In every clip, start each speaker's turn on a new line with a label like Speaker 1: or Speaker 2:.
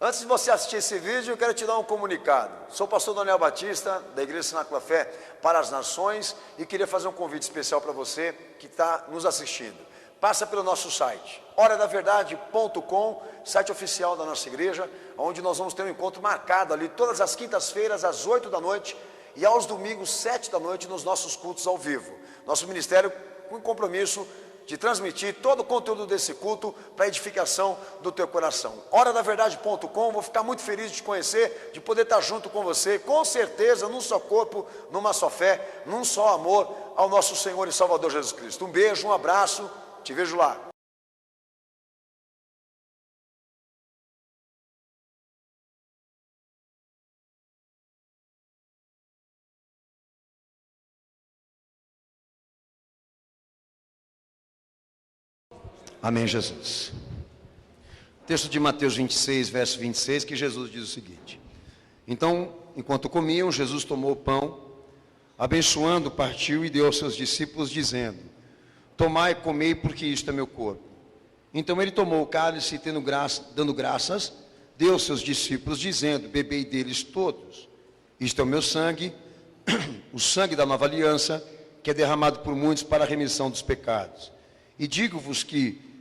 Speaker 1: Antes de você assistir esse vídeo, eu quero te dar um comunicado. Sou o pastor Daniel Batista, da Igreja Cenáculo Fé para as Nações, e queria fazer um convite especial para você que está nos assistindo. Passa pelo nosso site, horadaverdade.com, site oficial da nossa igreja, onde nós vamos ter um encontro marcado ali todas as quintas-feiras, às 8 da noite, e aos domingos, 7 da noite, nos nossos cultos ao vivo. Nosso ministério com compromisso de transmitir todo o conteúdo desse culto para a edificação do teu coração. Horadaverdade.com, vou ficar muito feliz de te conhecer, de poder estar junto com você, com certeza, num só corpo, numa só fé, num só amor ao nosso Senhor e Salvador Jesus Cristo. Um beijo, um abraço, te vejo lá. Amém, Jesus. Texto de Mateus 26, verso 26, que Jesus diz o seguinte: então, enquanto comiam, Jesus tomou o pão, abençoando, partiu e deu aos seus discípulos, dizendo: tomai e comei, porque isto é meu corpo. Então ele tomou o cálice e, dando graças, deu aos seus discípulos, dizendo: bebei deles todos. Isto é o meu sangue, o sangue da nova aliança, que é derramado por muitos para a remissão dos pecados. E digo-vos que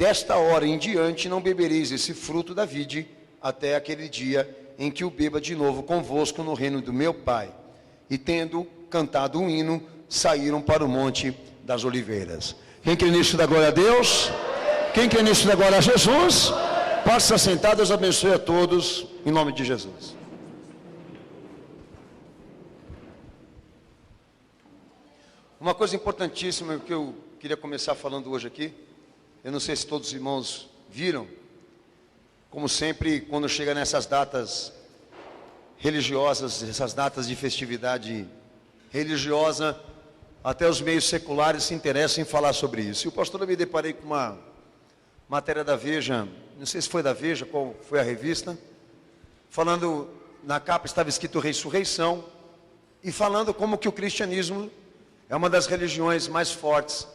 Speaker 1: desta hora em diante não bebereis esse fruto da vide, até aquele dia em que o beba de novo convosco no reino do meu Pai. E tendo cantado um hino, saíram para o Monte das Oliveiras. Quem crê nisso dá glória a Deus? Quem crê nisso dá glória a Jesus? Pode se assentar, Deus abençoe a todos, em nome de Jesus. Uma coisa importantíssima que eu queria começar falando hoje aqui, eu não sei se todos os irmãos viram, como sempre, quando chega nessas datas religiosas, essas datas de festividade religiosa, até os meios seculares se interessam em falar sobre isso. E o pastor, eu me deparei com uma matéria da Veja, não sei se foi da Veja, qual foi a revista, falando, na capa estava escrito ressurreição, e falando como que o cristianismo é uma das religiões mais fortes,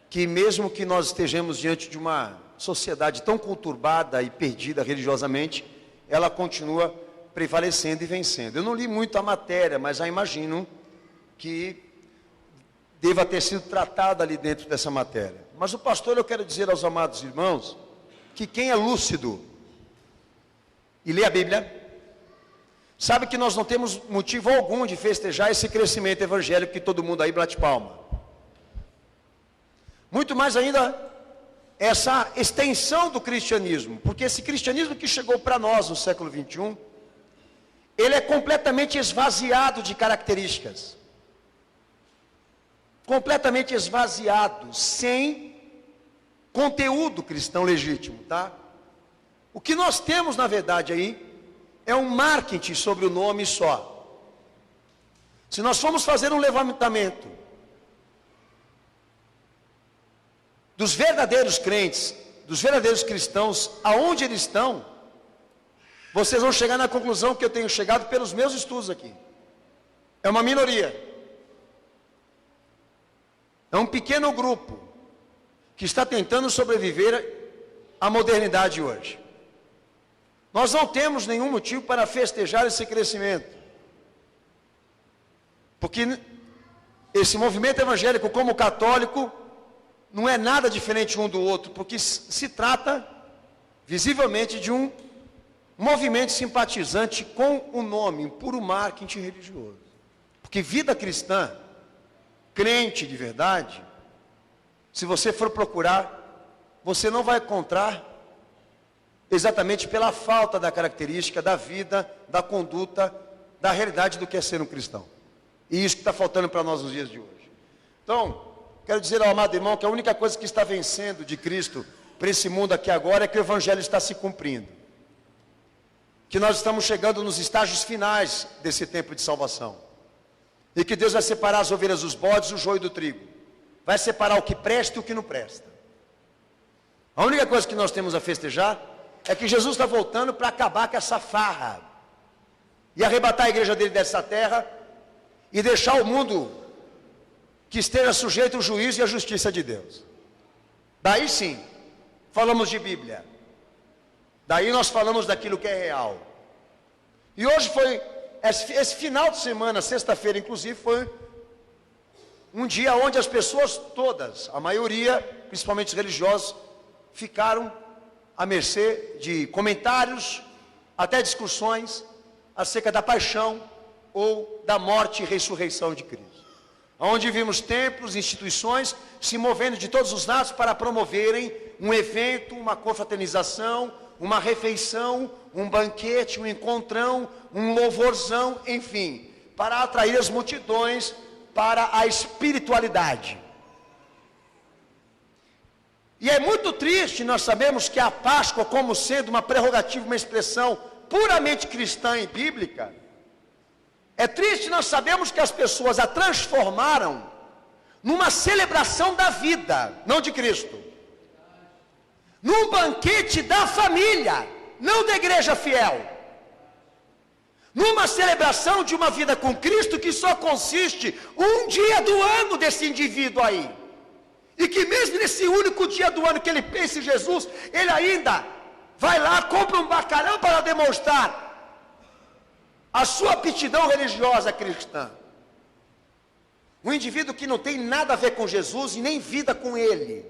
Speaker 1: que mesmo que nós estejamos diante de uma sociedade tão conturbada e perdida religiosamente, ela continua prevalecendo e vencendo. Eu não li muito a matéria, mas já imagino que deva ter sido tratada ali dentro dessa matéria. Mas o pastor, eu quero dizer aos amados irmãos, que quem é lúcido e lê a Bíblia, sabe que nós não temos motivo algum de festejar esse crescimento evangélico que todo mundo aí bate palma. Muito mais ainda, essa extensão do cristianismo, porque esse cristianismo que chegou para nós no século 21, ele é completamente esvaziado de características. Completamente esvaziado, sem conteúdo cristão legítimo, tá? O que nós temos, na verdade, aí, é um marketing sobre o nome só. Se nós formos fazer um levantamento dos verdadeiros crentes, dos verdadeiros cristãos, aonde eles estão, vocês vão chegar na conclusão que eu tenho chegado pelos meus estudos aqui. É uma minoria. É um pequeno grupo que está tentando sobreviver à modernidade hoje. Nós não temos nenhum motivo para festejar esse crescimento. Porque esse movimento evangélico, como católico, não é nada diferente um do outro, porque se trata visivelmente de um movimento simpatizante com o nome, um puro marketing religioso. Porque vida cristã, crente de verdade, se você for procurar, você não vai encontrar exatamente pela falta da característica da vida, da conduta, da realidade do que é ser um cristão. E isso que está faltando para nós nos dias de hoje. Então, quero dizer ao amado irmão que a única coisa que está vencendo de Cristo para esse mundo aqui agora é que o Evangelho está se cumprindo. Que nós estamos chegando nos estágios finais desse tempo de salvação. E que Deus vai separar as ovelhas dos bodes, o joio do trigo. Vai separar o que presta e o que não presta. A única coisa que nós temos a festejar é que Jesus está voltando para acabar com essa farra. E arrebatar a igreja dele dessa terra e deixar o mundo que esteja sujeito ao juízo e à justiça de Deus. Daí sim, falamos de Bíblia. Daí nós falamos daquilo que é real. E hoje foi, esse final de semana, sexta-feira inclusive, foi um dia onde as pessoas todas, a maioria, principalmente os religiosos, ficaram à mercê de comentários, até discussões acerca da paixão ou da morte e ressurreição de Cristo. Onde vimos templos, instituições se movendo de todos os lados para promoverem um evento, uma confraternização, uma refeição, um banquete, um encontrão, um louvorzão, enfim, para atrair as multidões para a espiritualidade. E é muito triste, nós sabemos que a Páscoa, como sendo uma prerrogativa, uma expressão puramente cristã e bíblica, é triste nós sabemos que as pessoas a transformaram numa celebração da vida, não de Cristo, num banquete da família, não da igreja fiel, numa celebração de uma vida com Cristo que só consiste um dia do ano desse indivíduo aí, e que mesmo nesse único dia do ano que ele pensa em Jesus, ele ainda vai lá, compra um bacalhau para demonstrar a sua aptidão religiosa cristã. Um indivíduo que não tem nada a ver com Jesus e nem vida com ele,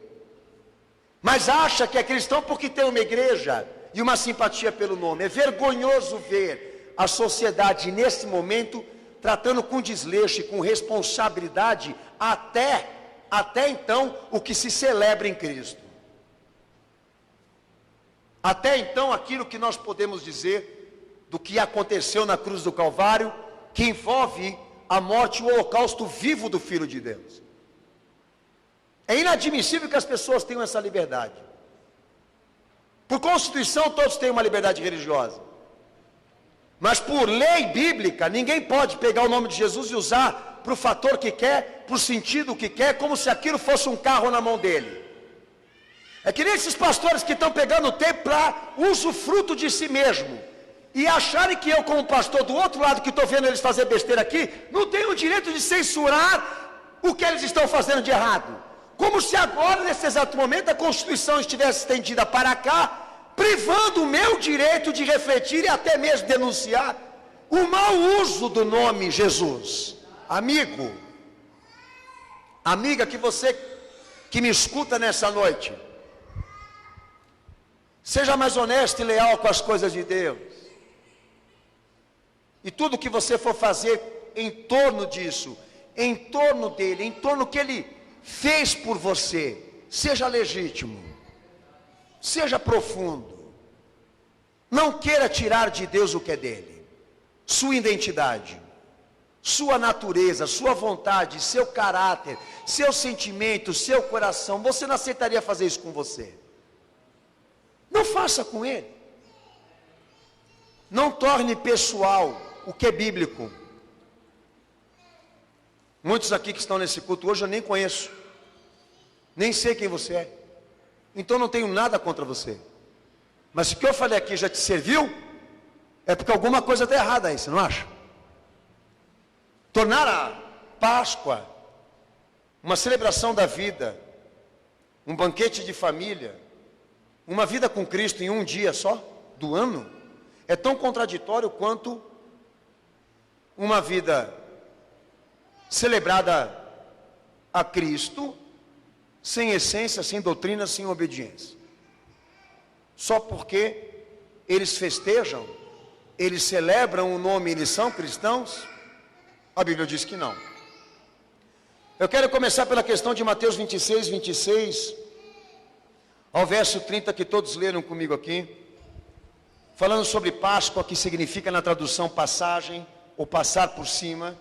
Speaker 1: mas acha que é cristão porque tem uma igreja e uma simpatia pelo nome. É vergonhoso ver a sociedade nesse momento tratando com desleixo e com responsabilidade até então o que se celebra em Cristo. Até então aquilo que nós podemos dizer do que aconteceu na cruz do Calvário, que envolve a morte e o holocausto vivo do Filho de Deus. É inadmissível que as pessoas tenham essa liberdade. Por Constituição todos têm uma liberdade religiosa, mas por lei bíblica ninguém pode pegar o nome de Jesus e usar para o fator que quer, para o sentido que quer, como se aquilo fosse um carro na mão dele. É que nem esses pastores que estão pegando o tempo para usufruto de si mesmo, e acharem que eu, como pastor do outro lado, que estou vendo eles fazer besteira aqui, não tenho o direito de censurar o que eles estão fazendo de errado. Como se agora, nesse exato momento, a Constituição estivesse estendida para cá, privando o meu direito de refletir e até mesmo denunciar o mau uso do nome Jesus. Amigo, amiga, que você que me escuta nessa noite, seja mais honesto e leal com as coisas de Deus. E tudo que você for fazer em torno disso, em torno dele, em torno do que ele fez por você, seja legítimo, seja profundo. Não queira tirar de Deus o que é dele, sua identidade, sua natureza, sua vontade, seu caráter, seu sentimento, seu coração. Você não aceitaria fazer isso com você. Não faça com ele. Não torne pessoal o que é bíblico. Muitos aqui que estão nesse culto hoje eu nem conheço, nem sei quem você é, então não tenho nada contra você. Mas se o que eu falei aqui já te serviu, é porque alguma coisa está errada aí, você não acha? Tornar a Páscoa uma celebração da vida, um banquete de família, uma vida com Cristo em um dia só do ano, é tão contraditório quanto uma vida celebrada a Cristo, sem essência, sem doutrina, sem obediência. Só porque eles festejam, eles celebram o nome, eles são cristãos? A Bíblia diz que não. Eu quero começar pela questão de Mateus 26, 26, ao verso 30, que todos leram comigo aqui, falando sobre Páscoa, que significa na tradução passagem, ou passar por cima,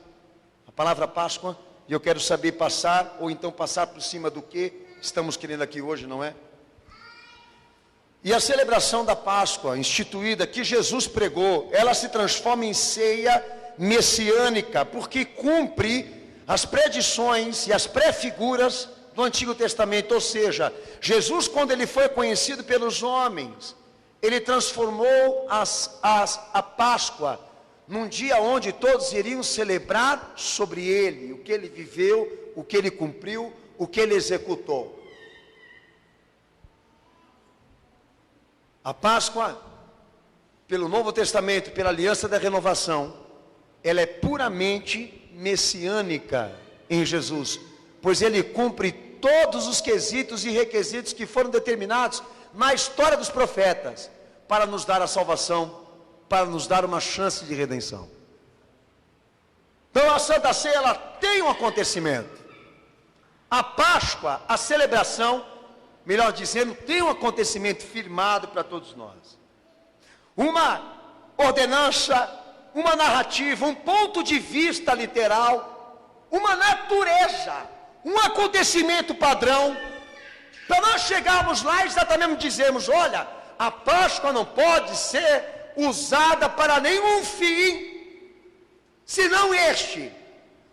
Speaker 1: a palavra Páscoa, e eu quero saber passar, ou então passar por cima do que estamos querendo aqui hoje, não é? E a celebração da Páscoa, instituída, que Jesus pregou, ela se transforma em ceia messiânica, porque cumpre as predições e as pré-figuras do Antigo Testamento. Ou seja, Jesus, quando ele foi conhecido pelos homens, ele transformou a Páscoa num dia onde todos iriam celebrar sobre ele, o que ele viveu, o que ele cumpriu, o que ele executou. A Páscoa pelo Novo Testamento, pela aliança da renovação, ela é puramente messiânica em Jesus, pois ele cumpre todos os quesitos e requisitos que foram determinados na história dos profetas, para nos dar a salvação, para nos dar uma chance de redenção. Então a Santa Ceia, ela tem um acontecimento. A Páscoa, a celebração, melhor dizendo, tem um acontecimento firmado para todos nós. Uma ordenança, uma narrativa, um ponto de vista literal, uma natureza, um acontecimento padrão, para nós chegarmos lá e exatamente dizermos: olha, a Páscoa não pode ser usada para nenhum fim, senão este,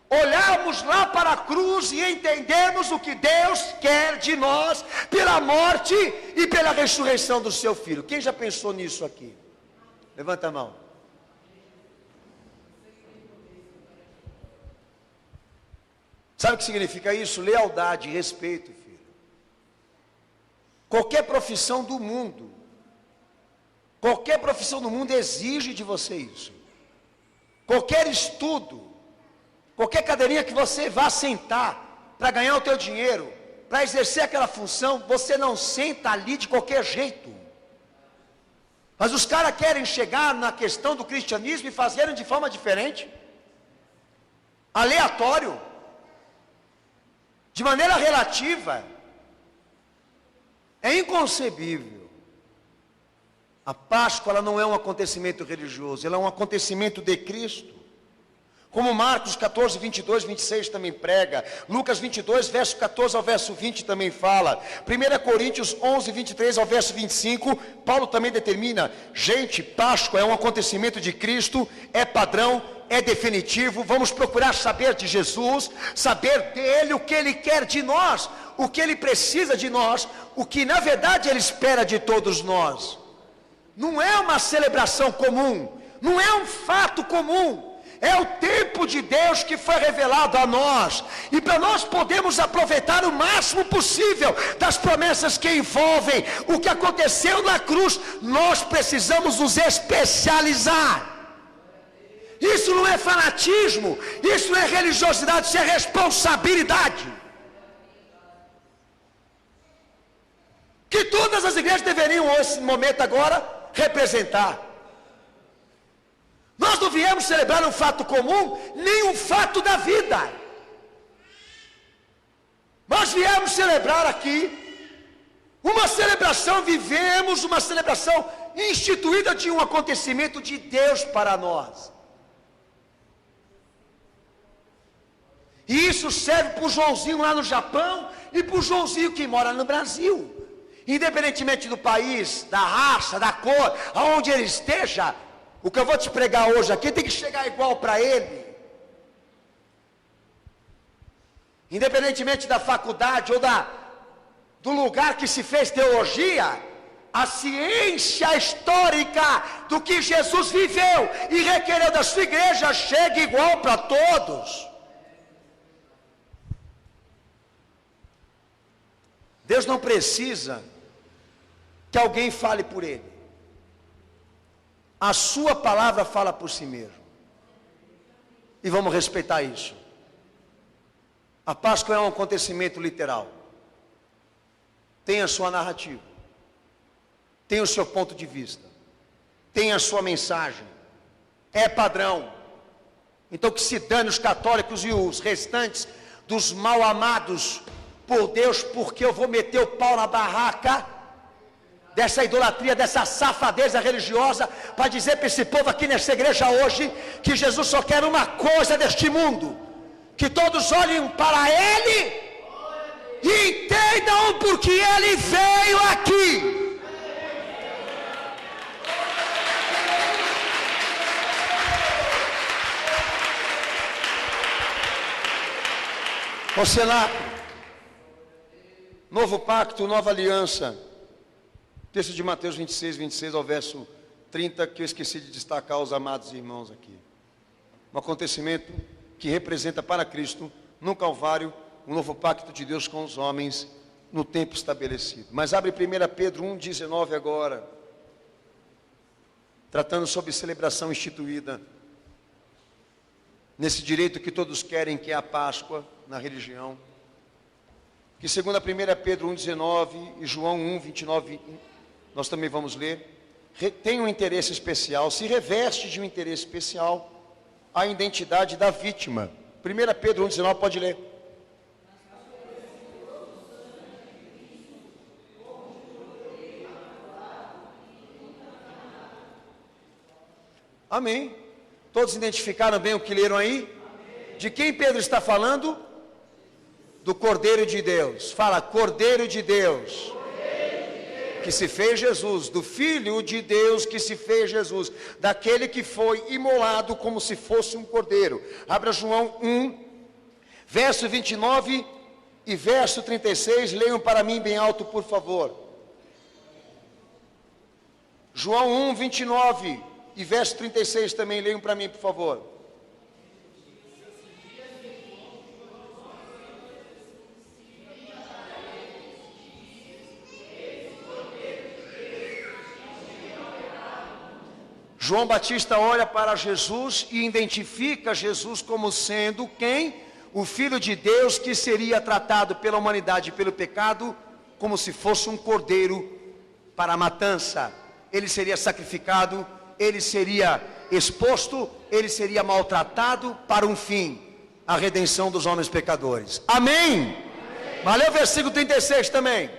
Speaker 1: olharmos lá para a cruz e entendermos o que Deus quer de nós, pela morte e pela ressurreição do seu Filho. Quem já pensou nisso aqui? Levanta a mão. Sabe o que significa isso? Lealdade, respeito, filho. Qualquer profissão do mundo exige de você isso. Qualquer estudo, qualquer cadeirinha que você vá sentar para ganhar o teu dinheiro, para exercer aquela função, você não senta ali de qualquer jeito. Mas os caras querem chegar na questão do cristianismo e fazerem de forma diferente, aleatório, de maneira relativa. É inconcebível. A Páscoa, ela não é um acontecimento religioso, ela é um acontecimento de Cristo. Como Marcos 14, 22, 26 também prega, Lucas 22, verso 14 ao verso 20 também fala, 1 Coríntios 11, 23 ao verso 25, Paulo também determina: gente, Páscoa é um acontecimento de Cristo, é padrão, é definitivo. Vamos procurar saber de Jesus, saber dele o que ele quer de nós, o que ele precisa de nós, o que na verdade ele espera de todos nós. Não é uma celebração comum, não é um fato comum, é o tempo de Deus que foi revelado a nós, e para nós podermos aproveitar o máximo possível das promessas que envolvem o que aconteceu na cruz, nós precisamos nos especializar. Isso não é fanatismo, isso não é religiosidade, isso é responsabilidade. Que todas as igrejas deveriam, nesse momento agora, representar. Nós não viemos celebrar um fato comum, nem um fato da vida. Nós viemos celebrar aqui uma celebração, vivemos uma celebração instituída de um acontecimento de Deus para nós. E isso serve para o Joãozinho lá no Japão e para o Joãozinho que mora no Brasil. Independentemente do país, da raça, da cor, aonde ele esteja, o que eu vou te pregar hoje aqui tem que chegar igual para ele. Independentemente da faculdade ou do lugar que se fez teologia, a ciência histórica do que Jesus viveu e requereu da sua igreja chega igual para todos. Deus não precisa que alguém fale por ele. A sua palavra fala por si mesmo. E vamos respeitar isso. A Páscoa é um acontecimento literal. Tem a sua narrativa. Tem o seu ponto de vista. Tem a sua mensagem. É padrão. Então que se dane os católicos e os restantes dos mal amados por Deus, porque eu vou meter o pau na barraca dessa idolatria, dessa safadeza religiosa, para dizer para esse povo aqui nessa igreja hoje, que Jesus só quer uma coisa deste mundo: que todos olhem para Ele e entendam porque Ele veio aqui. Você lá, novo pacto, nova aliança. Texto de Mateus 26, 26 ao verso 30, que eu esqueci de destacar aos amados irmãos aqui. Um acontecimento que representa para Cristo, no Calvário, um novo pacto de Deus com os homens, no tempo estabelecido. Mas abre 1 Pedro 1,19 agora. tratando sobre celebração instituída, nesse direito que todos querem, que é a Páscoa na religião, que segundo a 1 Pedro 1,19 e João 1,29, nós também vamos ler, tem um interesse especial, se reveste de um interesse especial a identidade da vítima. 1 Pedro 1,19, pode ler. Amém. Todos identificaram bem o que leram aí? Amém. De quem Pedro está falando? Do Cordeiro de Deus. Fala, Cordeiro de Deus. Que se fez Jesus, do Filho de Deus que se fez Jesus, daquele que foi imolado como se fosse um cordeiro. Abra João 1, verso 29 e verso 36, leiam para mim bem alto, por favor. João 1, 29 e verso 36 também, leiam para mim, por favor. João Batista olha para Jesus e identifica Jesus como sendo quem? O Filho de Deus que seria tratado pela humanidade e pelo pecado como se fosse um cordeiro para a matança. Ele seria sacrificado, ele seria exposto, ele seria maltratado para um fim, a redenção dos homens pecadores. Amém? Amém. Valeu, versículo 36 também.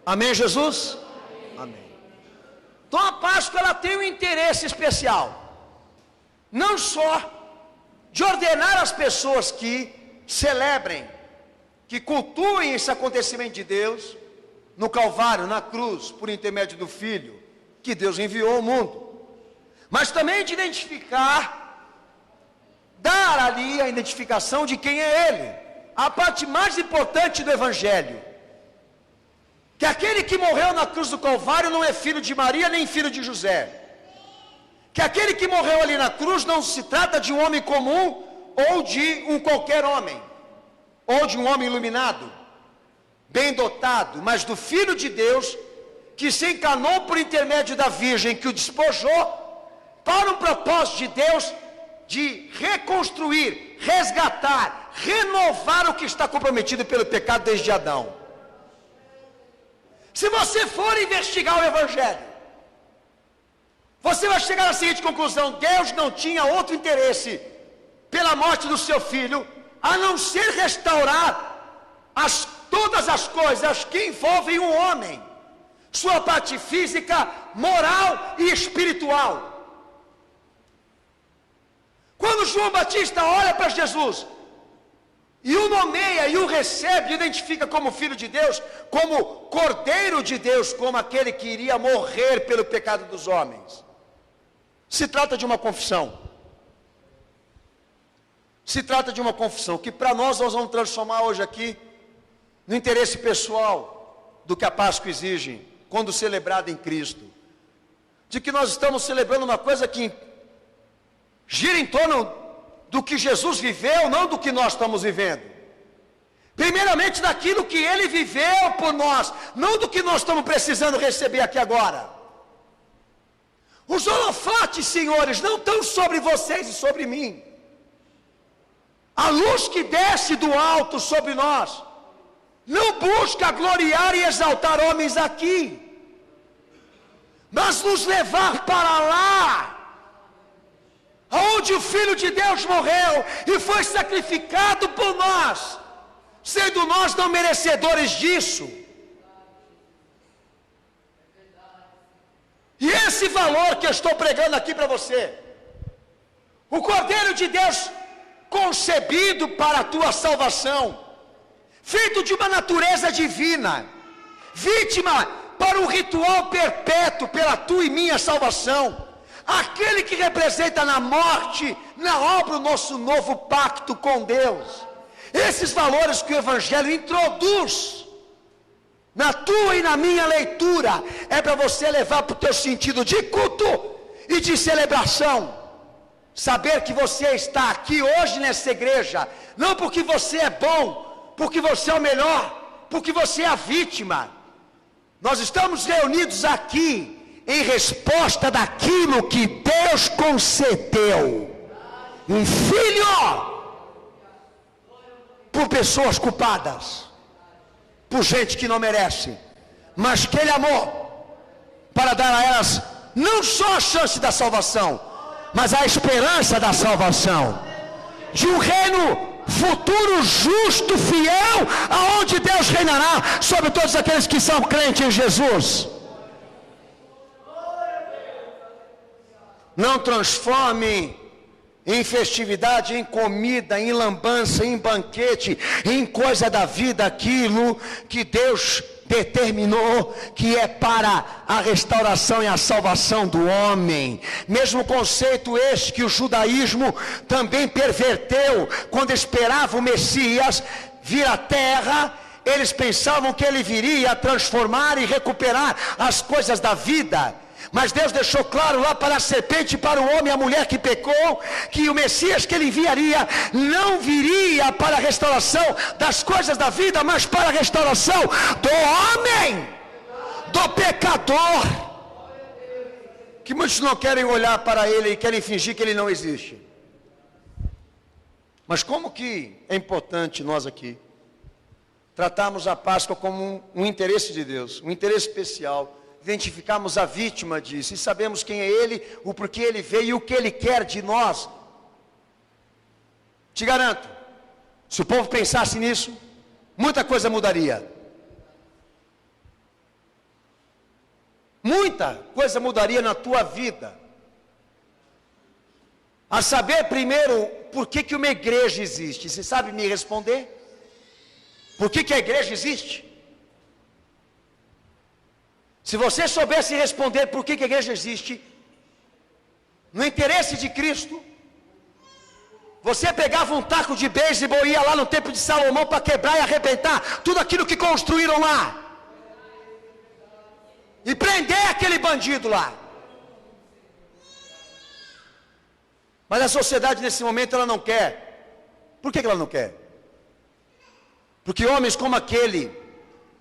Speaker 1: Amém, Jesus? Amém. Então a Páscoa ela tem um interesse especial, não só de ordenar as pessoas que celebrem, que cultuem esse acontecimento de Deus, no Calvário, na cruz, por intermédio do Filho, que Deus enviou ao mundo, mas também de identificar, dar ali a identificação de quem é Ele, a parte mais importante do Evangelho, que aquele que morreu na cruz do Calvário não é filho de Maria, nem filho de José, que aquele que morreu ali na cruz não se trata de um homem comum, ou de um qualquer homem, ou de um homem iluminado, bem dotado, mas do Filho de Deus, que se encarnou por intermédio da Virgem, que o despojou, para um propósito de Deus, de reconstruir, resgatar, renovar o que está comprometido pelo pecado desde Adão. Se você for investigar o Evangelho, você vai chegar à seguinte conclusão: Deus não tinha outro interesse pela morte do seu filho, a não ser restaurar todas as coisas que envolvem um homem, sua parte física, moral e espiritual. Quando João Batista olha para Jesus, e o nomeia, e o recebe, e identifica como Filho de Deus, como Cordeiro de Deus, como aquele que iria morrer pelo pecado dos homens. Se trata de uma confissão. Se trata de uma confissão, que para nós vamos transformar hoje aqui, no interesse pessoal, do que a Páscoa exige, quando celebrada em Cristo. De que nós estamos celebrando uma coisa que gira em torno do que Jesus viveu, não do que nós estamos vivendo. Primeiramente daquilo que Ele viveu por nós, não do que nós estamos precisando receber aqui agora. Os holofotes, senhores, não estão sobre vocês e sobre mim. A luz que desce do alto sobre nós, não busca gloriar e exaltar homens aqui, mas nos levar para lá, onde o Filho de Deus morreu e foi sacrificado por nós, sendo nós não merecedores disso. E esse valor que eu estou pregando aqui para você, o Cordeiro de Deus concebido para a tua salvação, feito de uma natureza divina, vítima para um ritual perpétuo pela tua e minha salvação, aquele que representa na morte, na obra, o nosso novo pacto com Deus. Esses valores que o Evangelho introduz na tua e na minha leitura, é para você levar para o teu sentido de culto e de celebração. Saber que você está aqui hoje nessa igreja, não porque você é bom, porque você é o melhor, porque você é a vítima. Nós estamos reunidos aqui em resposta daquilo que Deus concedeu. Um filho por pessoas culpadas, por gente que não merece, mas que Ele amou para dar a elas não só a chance da salvação, mas a esperança da salvação, de um reino futuro, justo, fiel, aonde Deus reinará sobre todos aqueles que são crentes em Jesus. Não transforme em festividade, em comida, em lambança, em banquete, em coisa da vida, aquilo que Deus determinou que é para a restauração e a salvação do homem. Mesmo conceito este que o judaísmo também perverteu quando esperava o Messias vir à terra. Eles pensavam que ele viria transformar e recuperar as coisas da vida. Mas Deus deixou claro lá para a serpente, para o homem e a mulher que pecou, que o Messias que ele enviaria não viria para a restauração das coisas da vida, mas para a restauração do homem, do pecador. Que muitos não querem olhar para ele e querem fingir que ele não existe. Mas como que é importante nós aqui tratarmos a Páscoa como um interesse de Deus, um interesse especial. Identificamos a vítima disso e sabemos quem é Ele, o porquê Ele veio e o que Ele quer de nós. Te garanto, se o povo pensasse nisso, muita coisa mudaria. Muita coisa mudaria na tua vida. A saber, primeiro, por que uma igreja existe. Você sabe me responder? Por que a igreja existe? Se você soubesse responder por que a igreja existe, no interesse de Cristo, você pegava um taco de beisebol e ia lá no templo de Salomão para quebrar e arrebentar tudo aquilo que construíram lá. E prender aquele bandido lá. Mas a sociedade nesse momento ela não quer. Por que ela não quer? Porque homens como aquele,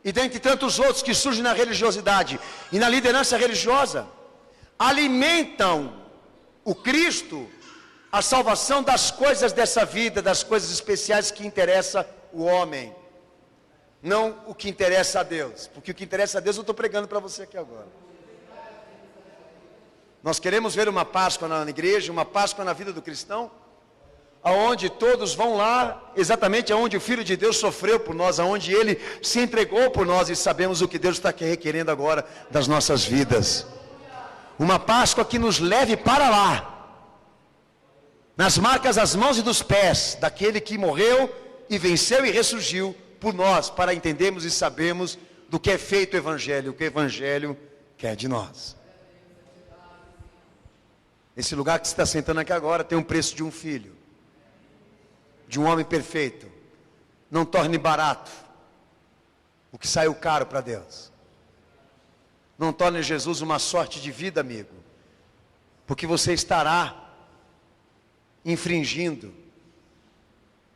Speaker 1: e dentre tantos outros que surgem na religiosidade e na liderança religiosa, alimentam o Cristo, a salvação das coisas dessa vida, das coisas especiais que interessam o homem, não o que interessa a Deus. Porque o que interessa a Deus eu estou pregando para você aqui agora. Nós queremos ver uma Páscoa na igreja, uma Páscoa na vida do cristão, aonde todos vão lá, exatamente aonde o Filho de Deus sofreu por nós, aonde Ele se entregou por nós, e sabemos o que Deus está requerendo agora das nossas vidas. Uma Páscoa que nos leve para lá, nas marcas das mãos e dos pés, daquele que morreu e venceu e ressurgiu por nós, para entendermos e sabermos do que é feito o Evangelho, o que o Evangelho quer de nós. Esse lugar que você está sentando aqui agora tem um preço de um filho, de um homem perfeito. Não torne barato o que saiu caro para Deus. Não torne Jesus uma sorte de vida, amigo, porque você estará infringindo,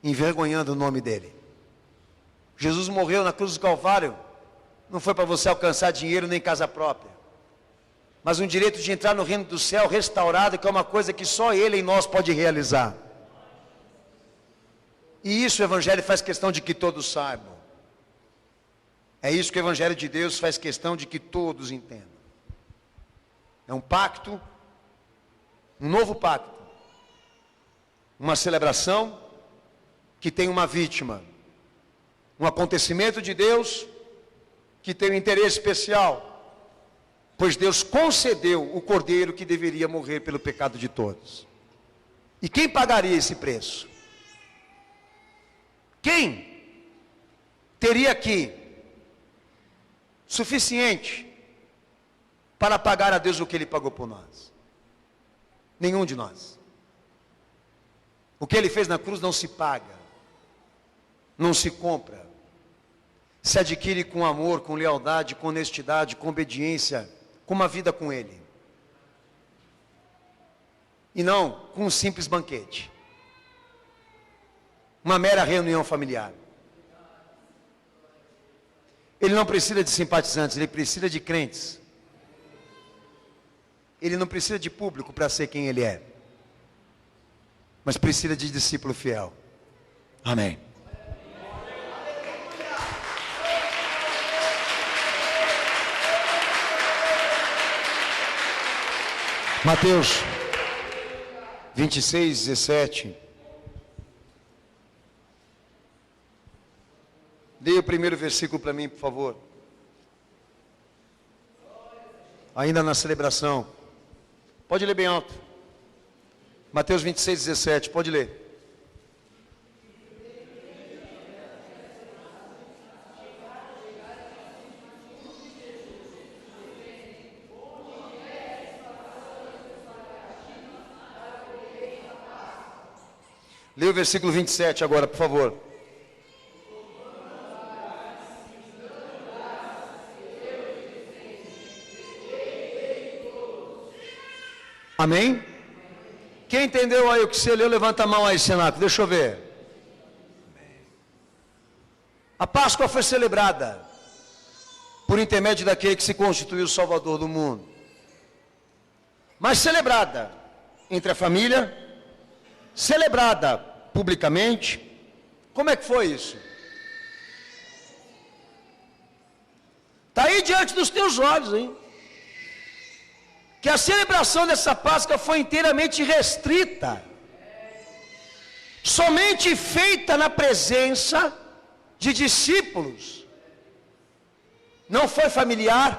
Speaker 1: envergonhando o nome dele. Jesus morreu na cruz do Calvário, não foi para você alcançar dinheiro nem casa própria, mas um direito de entrar no reino do céu restaurado, que é uma coisa que só Ele em nós pode realizar. E isso o Evangelho faz questão de que todos saibam. É isso que o Evangelho de Deus faz questão de que todos entendam. É um pacto, um novo pacto, uma celebração que tem uma vítima, um acontecimento de Deus que tem um interesse especial, pois Deus concedeu o cordeiro que deveria morrer pelo pecado de todos. E quem pagaria esse preço? Quem teria aqui suficiente para pagar a Deus o que Ele pagou por nós? Nenhum de nós. O que Ele fez na cruz não se paga, não se compra, se adquire com amor, com lealdade, com honestidade, com obediência, com uma vida com Ele, e não com um simples banquete, uma mera reunião familiar. Ele não precisa de simpatizantes, ele precisa de crentes. Ele não precisa de público para ser quem ele é, mas precisa de discípulo fiel. Amém. Mateus 26, 17. Leia o primeiro versículo para mim, por favor. Ainda na celebração. Pode ler bem alto. Mateus 26, 17. Pode ler. Leia o versículo 27 agora, por favor. Amém? Quem entendeu aí o que você leu, levanta a mão aí, cenáculo. Deixa eu ver. A Páscoa foi celebrada por intermédio daquele que se constituiu o Salvador do mundo. Mas celebrada entre a família, celebrada publicamente. Como é que foi isso? Está aí diante dos teus olhos, hein? Que a celebração dessa Páscoa foi inteiramente restrita, somente feita na presença de discípulos. Não foi familiar,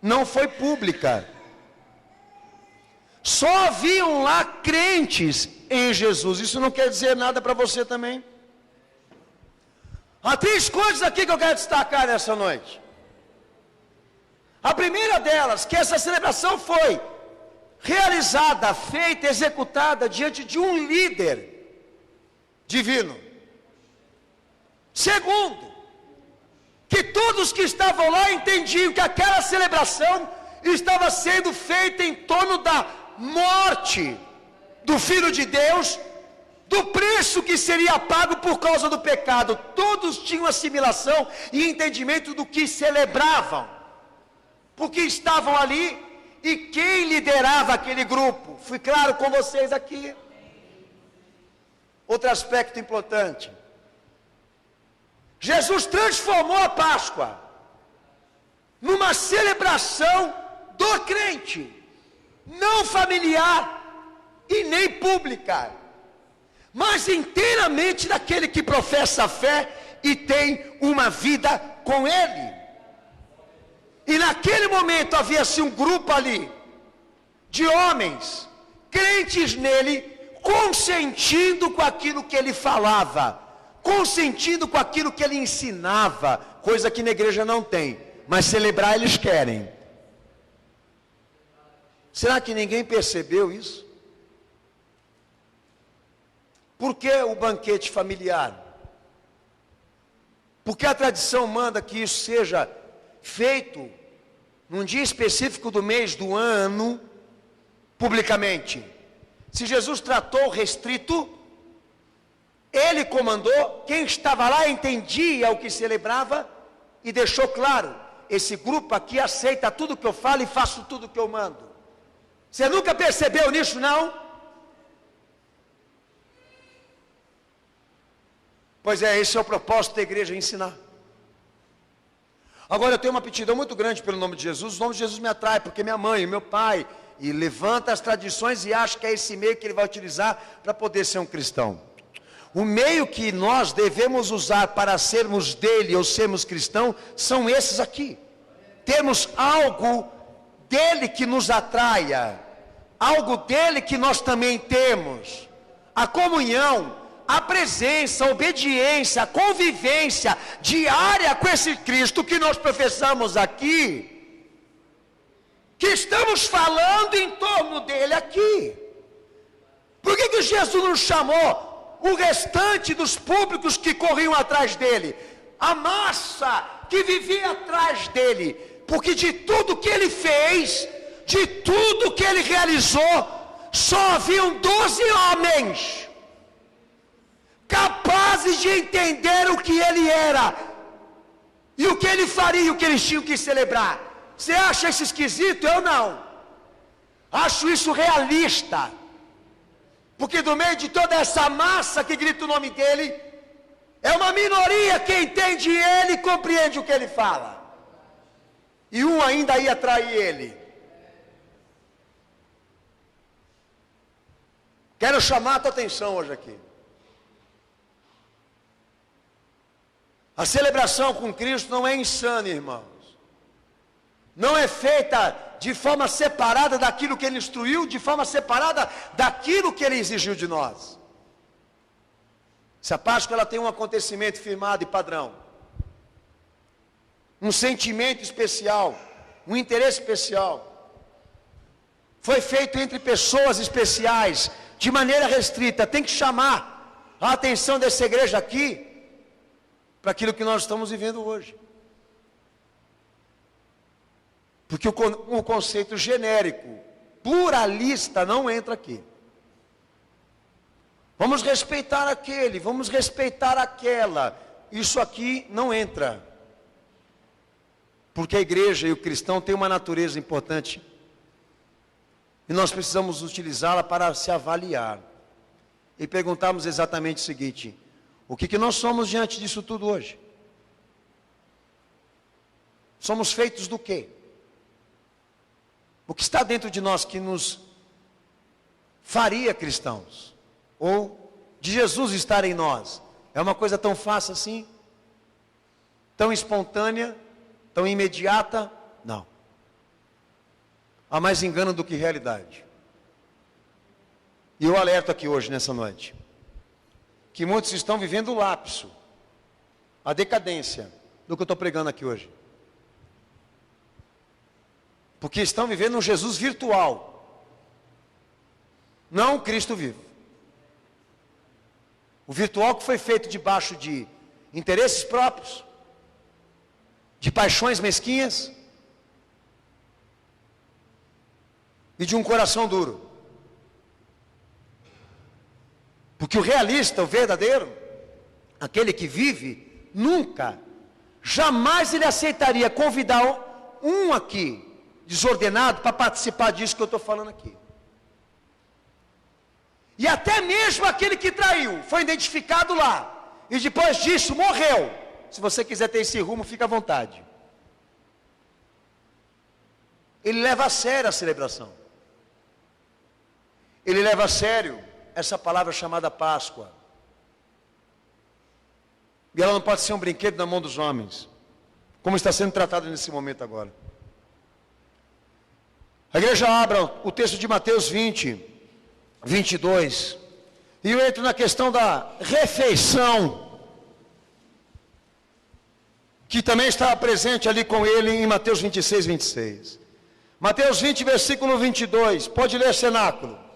Speaker 1: não foi pública. Só haviam lá crentes em Jesus. Isso não quer dizer nada para você também. Há três coisas aqui que eu quero destacar nessa noite. A primeira delas, que essa celebração foi realizada, feita, executada diante de um líder divino. Segundo, que todos que estavam lá entendiam que aquela celebração estava sendo feita em torno da morte do Filho de Deus, do preço que seria pago por causa do pecado. Todos tinham assimilação e entendimento do que celebravam, porque estavam ali e quem liderava aquele grupo. Fui claro com vocês aqui. Outro aspecto importante: Jesus transformou a Páscoa numa celebração do crente, não familiar e nem pública, mas inteiramente daquele que professa a fé e tem uma vida com Ele. E naquele momento havia-se um grupo ali, de homens, crentes nele, consentindo com aquilo que ele falava, consentindo com aquilo que ele ensinava, coisa que na igreja não tem, mas celebrar eles querem. Será que ninguém percebeu isso? Por que o banquete familiar? Porque a tradição manda que isso seja feito num dia específico do mês, do ano, publicamente. Se Jesus tratou restrito, ele comandou, quem estava lá entendia o que celebrava e deixou claro: esse grupo aqui aceita tudo que eu falo e faço tudo que eu mando. Você nunca percebeu nisso, não? Pois é, esse é o propósito da igreja, ensinar. Agora eu tenho uma aptidão muito grande pelo nome de Jesus. O nome de Jesus me atrai, porque minha mãe, meu pai, e levanta as tradições e acha que é esse meio que ele vai utilizar para poder ser um cristão. O meio que nós devemos usar para sermos dele ou sermos cristãos são esses aqui. Temos algo dele que nos atraia, algo dele que nós também temos: a comunhão, a presença, a obediência, a convivência diária com esse Cristo que nós professamos aqui, que estamos falando em torno dele aqui. Por que Jesus não chamou o restante dos públicos que corriam atrás dele, a massa que vivia atrás dele? Porque de tudo que ele fez, de tudo que ele realizou, só haviam 12 homens capazes de entender o que ele era E o que ele faria, o que eles tinham que celebrar? Você acha isso esquisito? Eu não. Acho isso realista. Porque do meio de toda essa massa que grita o nome dele, é uma minoria que entende ele e compreende o que ele fala. E um ainda ia trair ele. Quero chamar a tua atenção hoje aqui. A celebração com Cristo não é insana, irmãos. Não é feita de forma separada daquilo que Ele instruiu, de forma separada daquilo que Ele exigiu de nós. Se a Páscoa ela tem um acontecimento firmado e padrão, um sentimento especial, um interesse especial, foi feito entre pessoas especiais, de maneira restrita, tem que chamar a atenção dessa igreja aqui, para aquilo que nós estamos vivendo hoje. Porque o conceito genérico, pluralista, não entra aqui. Vamos respeitar aquele, vamos respeitar aquela. Isso aqui não entra. Porque a igreja e o cristão têm uma natureza importante. E nós precisamos utilizá-la para se avaliar. E perguntarmos exatamente o seguinte: o que nós somos diante disso tudo hoje? Somos feitos do quê? O que está dentro de nós que nos faria cristãos? Ou de Jesus estar em nós? É uma coisa tão fácil assim? Tão espontânea? Tão imediata? Não. Há mais engano do que realidade. E eu alerto aqui hoje, nessa noite, que muitos estão vivendo o lapso, a decadência do que eu estou pregando aqui hoje. Porque estão vivendo um Jesus virtual, não um Cristo vivo. O virtual que foi feito debaixo de interesses próprios, de paixões mesquinhas e de um coração duro. Porque o realista, o verdadeiro, aquele que vive, nunca, jamais ele aceitaria convidar um aqui, desordenado, para participar disso que eu estou falando aqui. E até mesmo aquele que traiu, foi identificado lá, e depois disso morreu. Se você quiser ter esse rumo, fica à vontade. Ele leva a sério a celebração. Ele leva a sério essa palavra chamada Páscoa. E ela não pode ser um brinquedo na mão dos homens, como está sendo tratado nesse momento agora. A igreja abra o texto de Mateus 20, 22. E eu entro na questão da refeição, que também está presente ali com ele em Mateus 26, 26. Mateus 20, versículo 22. Pode ler, cenáculo.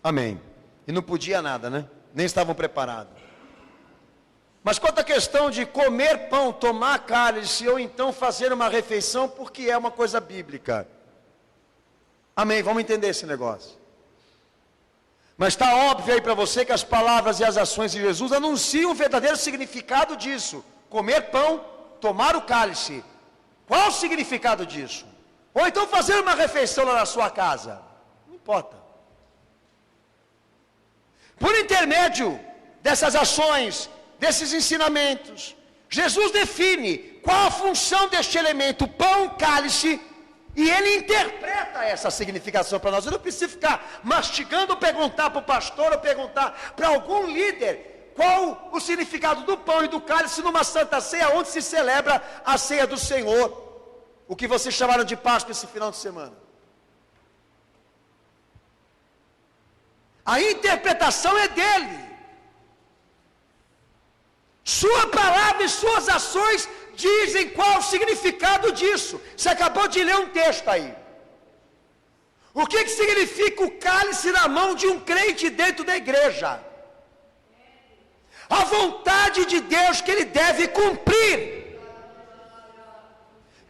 Speaker 1: Amém. E não podia nada, né? Nem estavam preparados. Mas quanto à questão de comer pão, tomar cálice, ou então fazer uma refeição, porque é uma coisa bíblica. Amém, vamos entender esse negócio. Mas está óbvio aí para você que as palavras e as ações de Jesus anunciam o verdadeiro significado disso. Comer pão, tomar o cálice. Qual o significado disso? Ou então fazer uma refeição lá na sua casa. Não importa. Por intermédio dessas ações, desses ensinamentos, Jesus define qual a função deste elemento, pão, cálice, e ele interpreta essa significação para nós. Eu não preciso ficar mastigando ou perguntar para o pastor ou perguntar para algum líder qual o significado do pão e do cálice numa santa ceia, onde se celebra a ceia do Senhor, o que vocês chamaram de Páscoa esse final de semana. A interpretação é dele. Sua palavra e suas ações dizem qual o significado disso. Você acabou de ler um texto aí. O que significa o cálice na mão de um crente dentro da igreja? A vontade vontade de Deus que ele deve cumprir.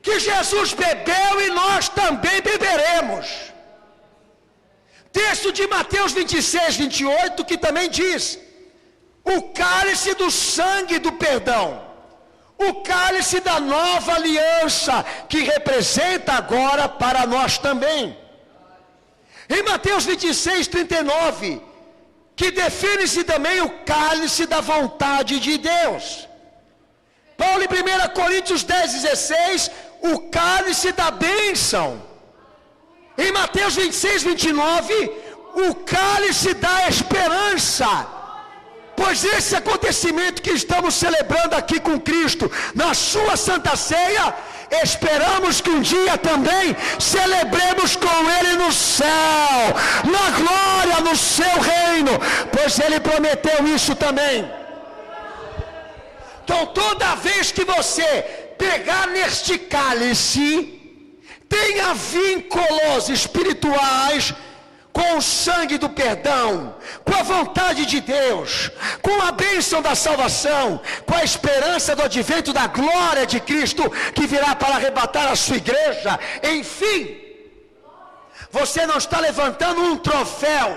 Speaker 1: Que Jesus bebeu e nós também beberemos. Texto de Mateus 26, 28, que também diz: o cálice do sangue do perdão, o cálice da nova aliança, que representa agora para nós também. Em Mateus 26, 39, que define-se também o cálice da vontade de Deus. Paulo em 1 Coríntios 10, 16, o cálice da bênção. Em Mateus 26, 29, o cálice da esperança. Pois esse acontecimento que estamos celebrando aqui com Cristo, na sua Santa Ceia, esperamos que um dia também celebremos com Ele no céu, na glória, no seu reino, pois Ele prometeu isso também. Então toda vez que você pegar neste cálice, tenha vínculos espirituais com o sangue do perdão, com a vontade de Deus, com a bênção da salvação, com a esperança do advento da glória de Cristo, que virá para arrebatar a sua igreja. Enfim, você não está levantando um troféu,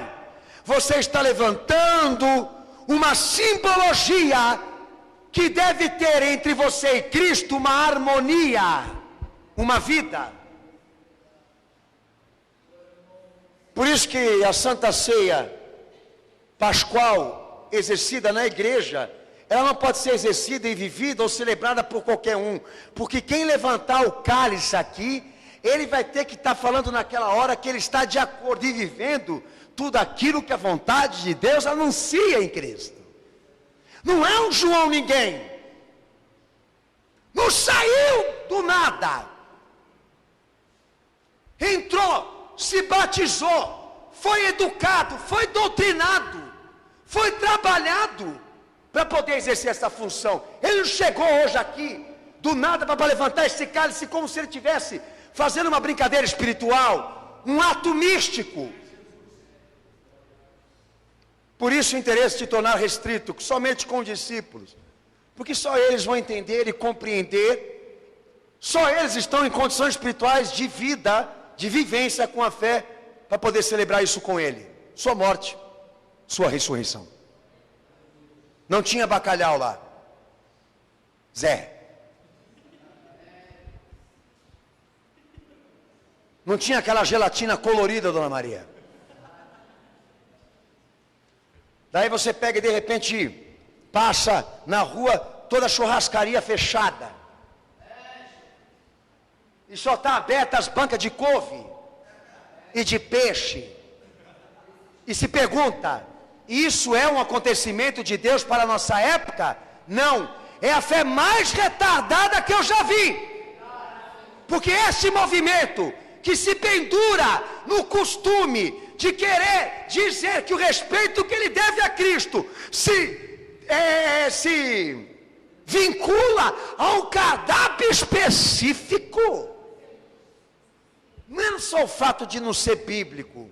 Speaker 1: você está levantando uma simbologia que deve ter entre você e Cristo uma harmonia, uma vida. Por isso que a Santa Ceia Pascual, exercida na igreja, ela não pode ser exercida e vivida ou celebrada por qualquer um, porque quem levantar o cálice aqui, ele vai ter que estar falando naquela hora que ele está de acordo e vivendo tudo aquilo que a vontade de Deus anuncia em Cristo. Não é um João ninguém, não saiu do nada, entrou, se batizou, foi educado, foi doutrinado, foi trabalhado para poder exercer essa função. Ele não chegou hoje aqui do nada para levantar esse cálice como se ele estivesse fazendo uma brincadeira espiritual, um ato místico. Por isso o interesse de tornar restrito somente com os discípulos, porque só eles vão entender e compreender, só eles estão em condições espirituais de vida, de vivência com a fé, para poder celebrar isso com ele, sua morte, sua ressurreição. Não tinha bacalhau lá, Zé. Não tinha aquela gelatina colorida, Dona Maria. Daí você pega e de repente passa na rua, toda a churrascaria fechada, e só está aberta as bancas de couve e de peixe, e se pergunta: isso é um acontecimento de Deus para a nossa época? Não, é a fé mais retardada que eu já vi, porque esse movimento que se pendura no costume de querer dizer que o respeito que ele deve a Cristo se vincula a um cardápio específico. Não é só o fato de não ser bíblico,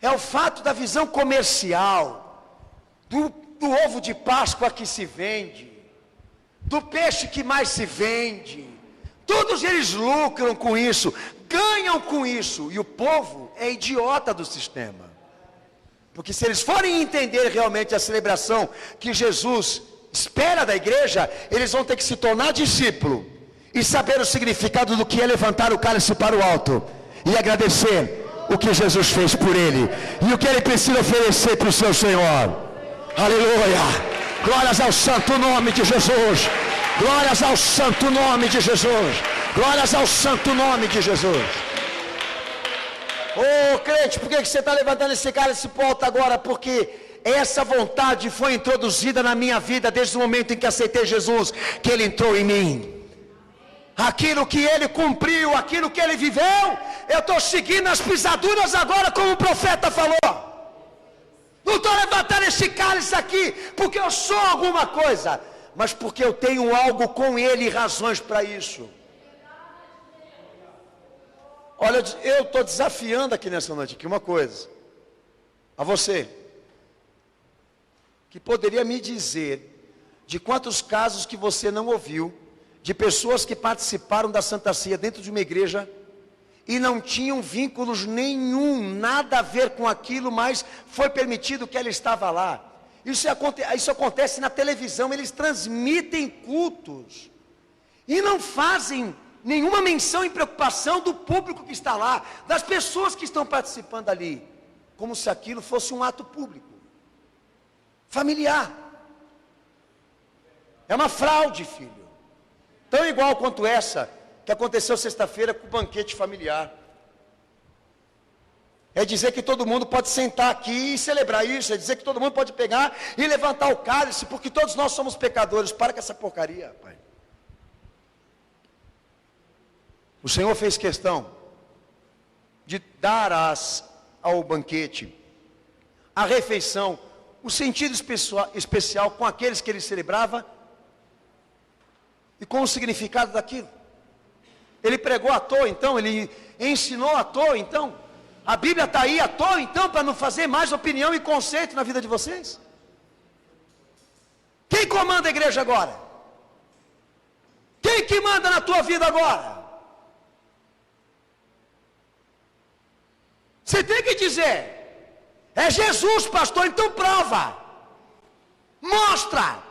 Speaker 1: é o fato da visão comercial, do ovo de Páscoa que se vende, do peixe que mais se vende. Todos eles lucram com isso, ganham com isso, e o povo é idiota do sistema, porque se eles forem entender realmente a celebração que Jesus espera da igreja, eles vão ter que se tornar discípulo e saber o significado do que é levantar o cálice para o alto e agradecer o que Jesus fez por ele e o que ele precisa oferecer para o seu Senhor. Aleluia, glórias ao santo nome de Jesus, glórias ao santo nome de Jesus, glórias ao santo nome de Jesus. Ô crente, por que você está levantando esse cálice para o alto agora? Porque essa vontade foi introduzida na minha vida desde o momento em que aceitei Jesus, que ele entrou em mim. Aquilo que ele cumpriu, aquilo que ele viveu, eu estou seguindo as pisaduras agora, como o profeta falou. Não estou levantando esse cálice aqui porque eu sou alguma coisa, mas porque eu tenho algo com ele e razões para isso. Olha, eu estou desafiando aqui nessa noite aqui uma coisa a você, que poderia me dizer de quantos casos que você não ouviu, de pessoas que participaram da Santa Ceia dentro de uma igreja, e não tinham vínculos nenhum, nada a ver com aquilo, mas foi permitido que ela estava lá. Isso acontece na televisão, eles transmitem cultos, e não fazem nenhuma menção e preocupação do público que está lá, das pessoas que estão participando ali, como se aquilo fosse um ato público, familiar. É uma fraude, filho, tão igual quanto essa que aconteceu sexta-feira com o banquete familiar. É dizer que todo mundo pode sentar aqui e celebrar isso, é dizer que todo mundo pode pegar e levantar o cálice, porque todos nós somos pecadores. Para com essa porcaria, pai. O Senhor fez questão de dar ao banquete, a refeição, o sentido especial com aqueles que ele celebrava e com o significado daquilo. Ele pregou à toa, então, ele ensinou à toa, então, a Bíblia está aí à toa, então, para não fazer mais opinião e conceito na vida de vocês? Quem comanda a igreja agora? Quem que manda na tua vida agora? Você tem que dizer, é Jesus, pastor, então prova, mostra.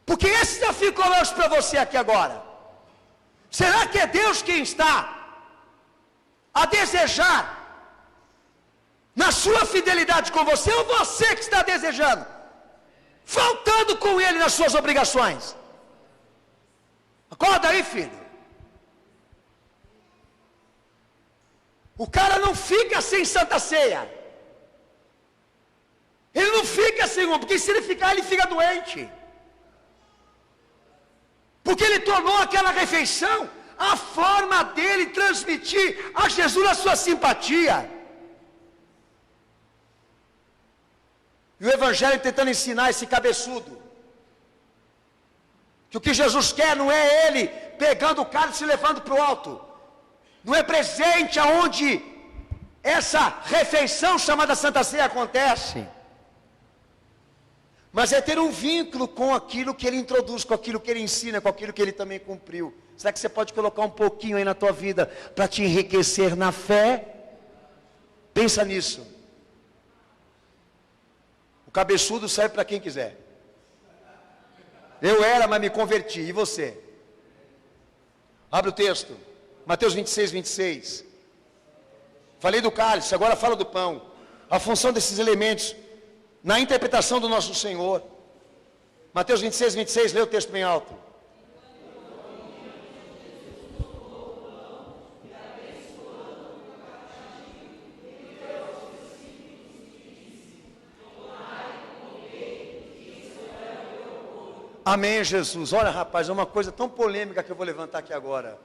Speaker 1: Porque esse desafio que eu lanço para você aqui agora, será que é Deus quem está a desejar na sua fidelidade com você, ou você que está desejando, faltando com Ele nas suas obrigações? Acorda aí, filho. O cara não fica sem Santa Ceia. Ele não fica sem uma, porque se ele ficar, ele fica doente. Porque ele tornou aquela refeição a forma dele transmitir a Jesus a sua simpatia. E o Evangelho tentando ensinar esse cabeçudo que o que Jesus quer não é ele pegando o cálice e levando para o alto. Não é presente aonde essa refeição chamada Santa Ceia acontece, mas é ter um vínculo com aquilo que ele introduz, com aquilo que ele ensina, com aquilo que ele também cumpriu. Será que você pode colocar um pouquinho aí na tua vida para te enriquecer na fé? Pensa nisso. O cabeçudo serve para quem quiser. Eu era, mas me converti. E você? Abre o texto. Mateus 26, 26. Falei do cálice, agora fala do pão. A função desses elementos na interpretação do nosso Senhor. Mateus 26, 26, lê o texto bem alto. Amém, Jesus. Olha, rapaz, é uma coisa tão polêmica que eu vou levantar aqui agora.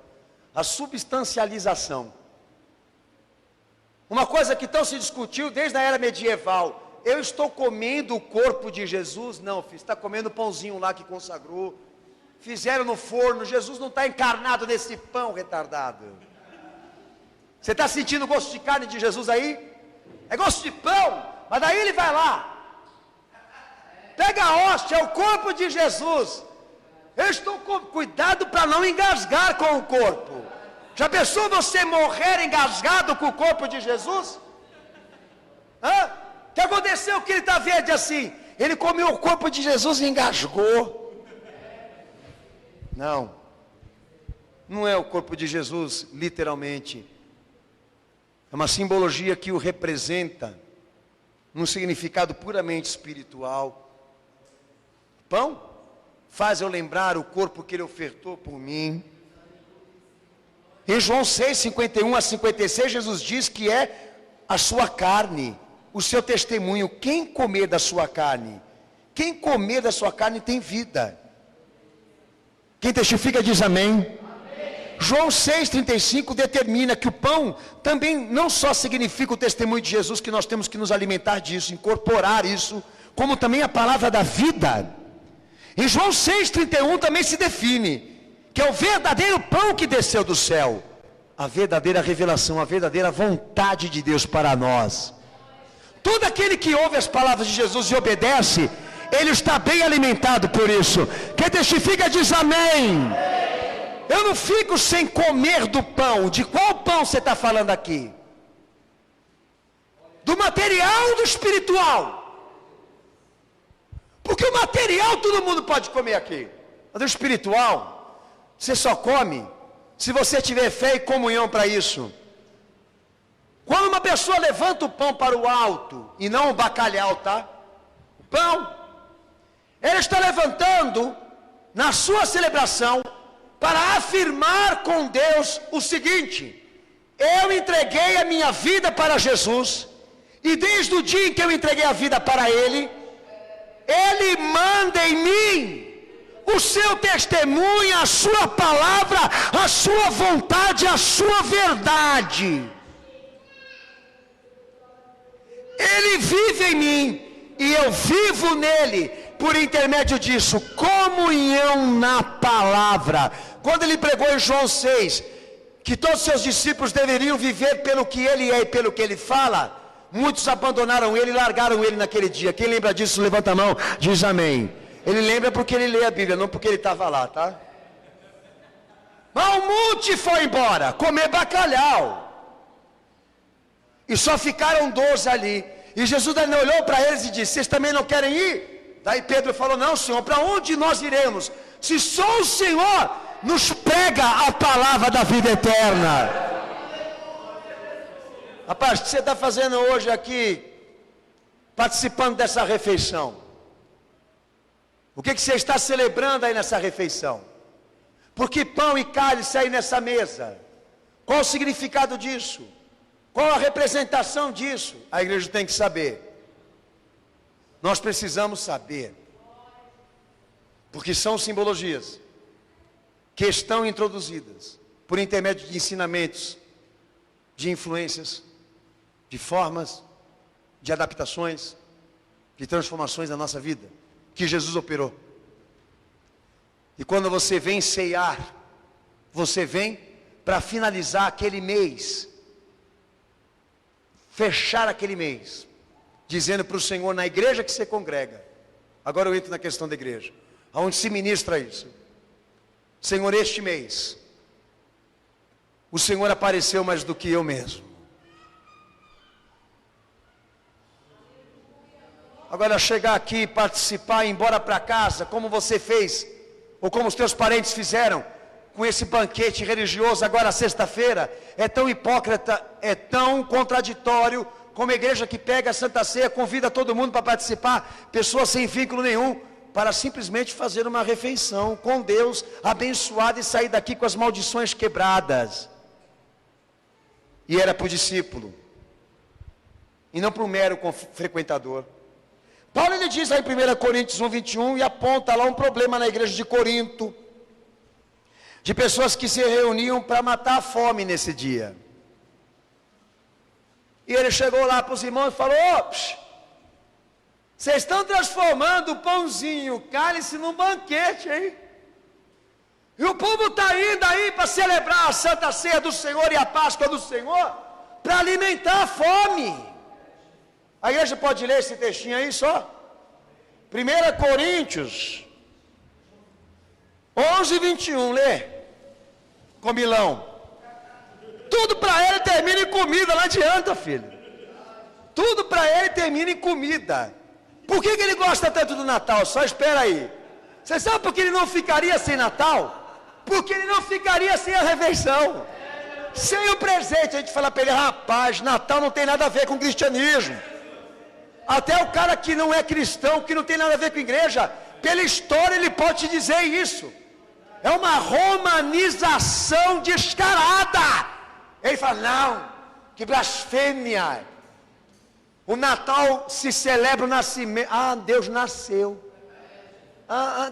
Speaker 1: A substancialização. Uma coisa que tão se discutiu desde a era medieval. Eu estou comendo o corpo de Jesus? Não, filho, você está comendo o pãozinho lá que consagrou. Fizeram no forno. Jesus não está encarnado nesse pão, retardado. Você está sentindo gosto de carne de Jesus aí? É gosto de pão, mas daí ele vai lá. Pega a hóstia, é o corpo de Jesus. Eu estou com cuidado para não engasgar com o corpo. Já pensou você morrer engasgado com o corpo de Jesus? O que aconteceu que ele está verde assim? Ele comeu o corpo de Jesus e engasgou. Não. Não é o corpo de Jesus, literalmente. É uma simbologia que o representa, num significado puramente espiritual. Pão faz eu lembrar o corpo que ele ofertou por mim. Em João 6, 51 a 56, Jesus diz que é a sua carne, o seu testemunho. Quem comer da sua carne, quem comer da sua carne tem vida. Quem testifica diz amém. Amém. João 6,35 determina que o pão também não só significa o testemunho de Jesus, que nós temos que nos alimentar disso, incorporar isso, como também a palavra da vida. Em João 6,31 também se define que é o verdadeiro pão que desceu do céu, a verdadeira revelação, a verdadeira vontade de Deus para nós. Todo aquele que ouve as palavras de Jesus e obedece, ele está bem alimentado por isso. Quem testifica diz amém. Eu não fico sem comer do pão. De qual pão você está falando aqui? Do material ou do espiritual? Porque o material todo mundo pode comer aqui. Mas do espiritual, você só come se você tiver fé e comunhão para isso. Quando uma pessoa levanta o pão para o alto, e não o bacalhau, tá? O pão, ela está levantando na sua celebração para afirmar com Deus o seguinte: eu entreguei a minha vida para Jesus, e desde o dia em que eu entreguei a vida para Ele, Ele manda em mim o seu testemunho, a sua palavra, a sua vontade, a sua verdade. Ele vive em mim e eu vivo nele. Por intermédio disso, comunhão na palavra. Quando ele pregou em João 6 que todos seus discípulos deveriam viver pelo que ele é e pelo que ele fala, muitos abandonaram ele e largaram ele naquele dia. Quem lembra disso, levanta a mão, diz amém. Ele lembra porque ele lê a Bíblia, não porque ele estava lá, tá? Mas um monte foi embora, comer bacalhau. E só ficaram 12 ali. E Jesus ainda olhou para eles e disse: vocês também não querem ir? Daí Pedro falou: não, Senhor, para onde nós iremos? Se só o Senhor nos prega a palavra da vida eterna. Rapaz, o que você está fazendo hoje aqui, participando dessa refeição? O que você está celebrando aí nessa refeição? Por que pão e cálice aí nessa mesa? Qual o significado disso? Qual a representação disso? A igreja tem que saber. Nós precisamos saber. Porque são simbologias que estão introduzidas por intermédio de ensinamentos, de influências, de formas, de adaptações, de transformações na nossa vida, que Jesus operou. E quando você vem ceiar, você vem para finalizar aquele mês, fechar aquele mês, dizendo para o Senhor, na igreja que você congrega, agora eu entro na questão da igreja, aonde se ministra isso: Senhor, este mês, o Senhor apareceu mais do que eu mesmo. Agora chegar aqui, participar, ir embora para casa, como você fez, ou como os teus parentes fizeram, com esse banquete religioso agora sexta-feira, é tão hipócrita, é tão contraditório, como a igreja que pega a Santa Ceia, convida todo mundo para participar, pessoas sem vínculo nenhum, para simplesmente fazer uma refeição com Deus, abençoado, e sair daqui com as maldições quebradas. E era para o discípulo, e não para o mero frequentador. Paulo, ele diz aí em 1 Coríntios 1:21, e aponta lá um problema na igreja de Corinto, de pessoas que se reuniam para matar a fome nesse dia. E ele chegou lá para os irmãos e falou: vocês estão transformando o pãozinho, o cálice, num banquete, hein? E o povo está indo aí para celebrar a Santa Ceia do Senhor e a Páscoa do Senhor, para alimentar a fome. A igreja pode ler esse textinho aí só? 1 Coríntios 11:21, lê. Comilão. Tudo para ele termina em comida, não adianta, filho. Tudo para ele termina em comida. Por que ele gosta tanto do Natal? Só espera aí. Você sabe por que ele não ficaria sem Natal? Porque ele não ficaria sem a refeição, sem o presente. A gente fala para ele: rapaz, Natal não tem nada a ver com cristianismo. Até o cara que não é cristão, que não tem nada a ver com igreja, pela história ele pode te dizer isso. É uma romanização descarada. Ele fala: não, que blasfêmia. O Natal se celebra o nascimento. Deus nasceu.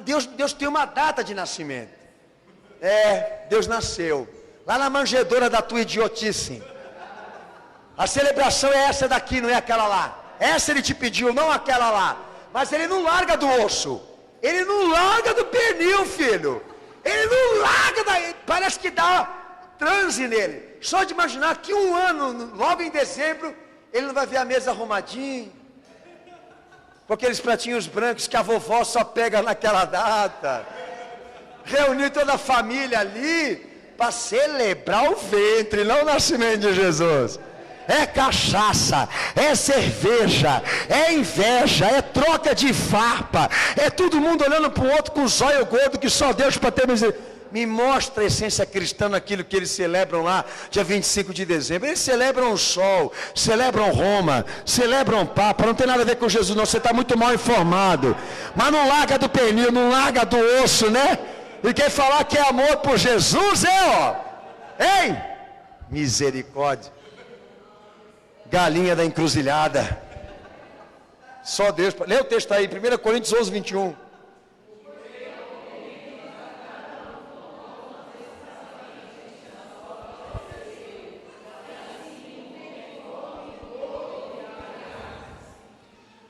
Speaker 1: Deus tem uma data de nascimento. Deus nasceu lá na manjedoura da tua idiotice. A celebração é essa daqui, não é aquela lá. Essa ele te pediu, não aquela lá. Mas ele não larga do osso, ele não larga do pernil, filho. Ele não larga daí. Parece que dá transe nele. Só de imaginar que um ano, logo em dezembro, ele não vai ver a mesa arrumadinha, com aqueles pratinhos brancos que a vovó só pega naquela data. Reunir toda a família ali para celebrar o ventre, não o nascimento de Jesus. É cachaça, é cerveja, é inveja, é troca de farpa, é todo mundo olhando para o outro com o zóio gordo que só Deus para ter misericórdia. Me mostra a essência cristã naquilo que eles celebram lá, dia 25 de dezembro. Eles celebram o sol, celebram Roma, celebram o Papa. Não tem nada a ver com Jesus, não. Você está muito mal informado. Mas não larga do pernil, não larga do osso, né? E quem falar que é amor por Jesus ó. Ei! Misericórdia. Galinha da encruzilhada. Só Deus. Lê o texto aí, 1 Coríntios 11, 21.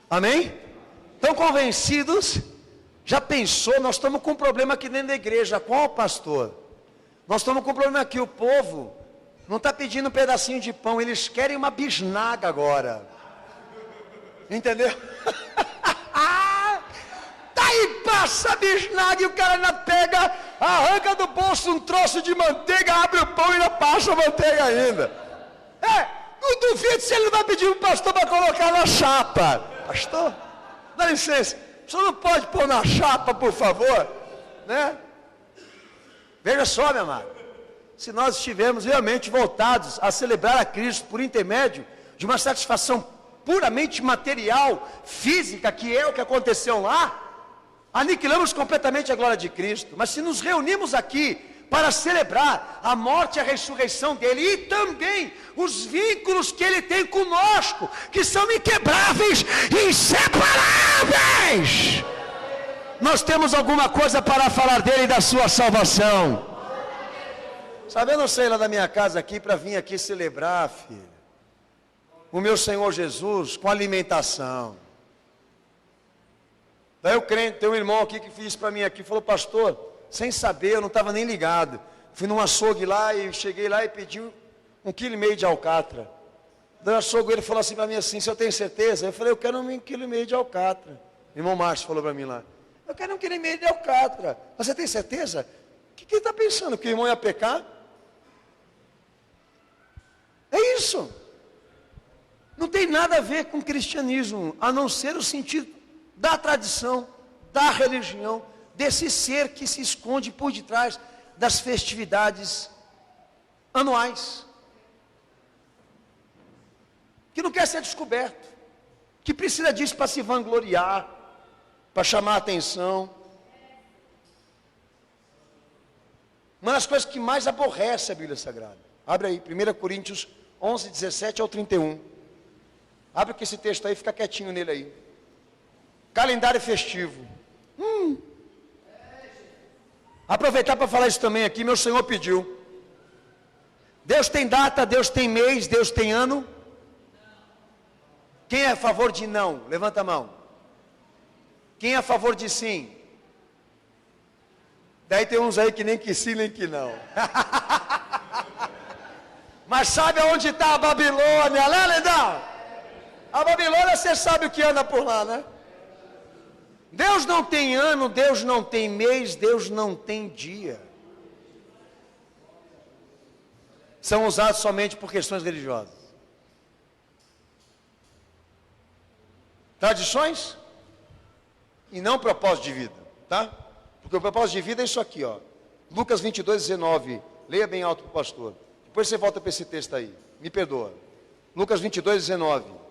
Speaker 1: Amém? Estão convencidos? Já pensou? Nós estamos com um problema aqui dentro da igreja. Qual, pastor? Nós estamos com um problema aqui. O povo não está pedindo um pedacinho de pão. Eles querem uma bisnaga agora. Entendeu? Daí passa a bisnaga e o cara ainda pega, arranca do bolso um troço de manteiga, abre o pão e ainda passa a manteiga ainda. Não duvido se ele não vai pedir um pastor para colocar na chapa. Pastor, dá licença, o senhor não pode pôr na chapa, por favor, né? Veja só, meu amado, se nós estivermos realmente voltados a celebrar a Cristo por intermédio de uma satisfação puramente material, física, que é o que aconteceu lá, aniquilamos completamente a glória de Cristo. Mas se nos reunimos aqui para celebrar a morte e a ressurreição dele, e também os vínculos que ele tem conosco, que são inquebráveis e inseparáveis, nós temos alguma coisa para falar dele e da sua salvação. Sabe, eu não saí lá da minha casa aqui para vir aqui celebrar, filho, o meu Senhor Jesus com alimentação. Daí o crente, tem um irmão aqui que fez para mim aqui, falou: pastor, sem saber, eu não estava nem ligado, fui num açougue lá e cheguei lá e pedi 1,5 kg de alcatra. Daí o açougueiro falou assim para mim assim: se eu tenho certeza? Eu falei: eu quero 1,5 kg de alcatra. O irmão Márcio falou para mim lá: eu quero 1,5 kg de alcatra. Você tem certeza? O que ele está pensando? Que o irmão ia pecar? É isso. Não tem nada a ver com cristianismo, a não ser o sentido da tradição, da religião, desse ser que se esconde por detrás das festividades anuais, que não quer ser descoberto, que precisa disso para se vangloriar, para chamar a atenção. Uma das coisas que mais aborrece a Bíblia Sagrada. Abre aí, 1 Coríntios 11, 17 ao 31. Abre com esse texto aí, fica quietinho nele aí. Calendário festivo. Aproveitar para falar isso também aqui, meu Senhor pediu. Deus tem data, Deus tem mês, Deus tem ano. Quem é a favor de não? Levanta a mão. Quem é a favor de sim? Daí tem uns aí que nem que sim, nem que não. Mas sabe aonde está a Babilônia, né, Lendão? A Babilônia, você sabe o que anda por lá, né? Deus não tem ano, Deus não tem mês, Deus não tem dia. São usados somente por questões religiosas. Tradições e não propósito de vida, tá? Porque o propósito de vida é isso aqui, ó. Lucas 22, 19. Leia bem alto para o pastor. Depois você volta para esse texto aí. Me perdoa. Lucas 22, 19.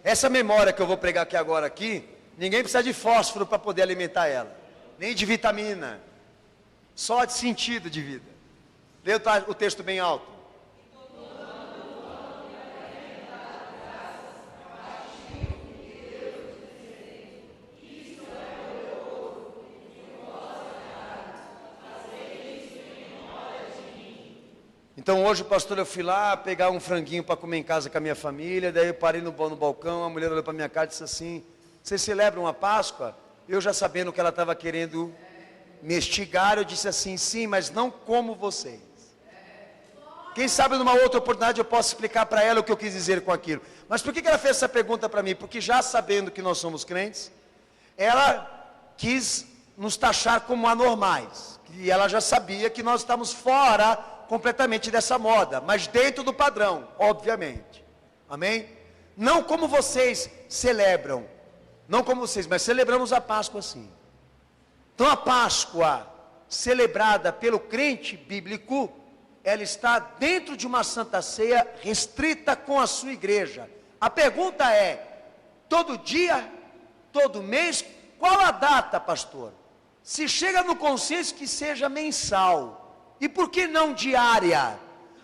Speaker 1: Essa memória que eu vou pregar aqui agora aqui, ninguém precisa de fósforo para poder alimentar ela, nem de vitamina, só de sentido de vida. Lê o texto bem alto. Então hoje, pastor, eu fui lá pegar um franguinho para comer em casa com a minha família, daí eu parei no balcão, a mulher olhou para minha cara e disse assim: vocês celebram a Páscoa? Eu já sabendo que ela estava querendo me estigar, eu disse assim: sim, mas não como vocês. Quem sabe numa outra oportunidade eu posso explicar para ela o que eu quis dizer com aquilo. Mas por que ela fez essa pergunta para mim? Porque já sabendo que nós somos crentes, ela quis nos taxar como anormais. E ela já sabia que nós estamos fora completamente dessa moda, mas dentro do padrão, obviamente. Amém? Não como vocês celebram, não como vocês, mas celebramos a Páscoa sim. Então a Páscoa celebrada pelo crente bíblico, ela está dentro de uma santa ceia restrita com a sua igreja. A pergunta é: todo dia, todo mês, qual a data, pastor? Se chega no consenso que seja mensal, e por que não diária?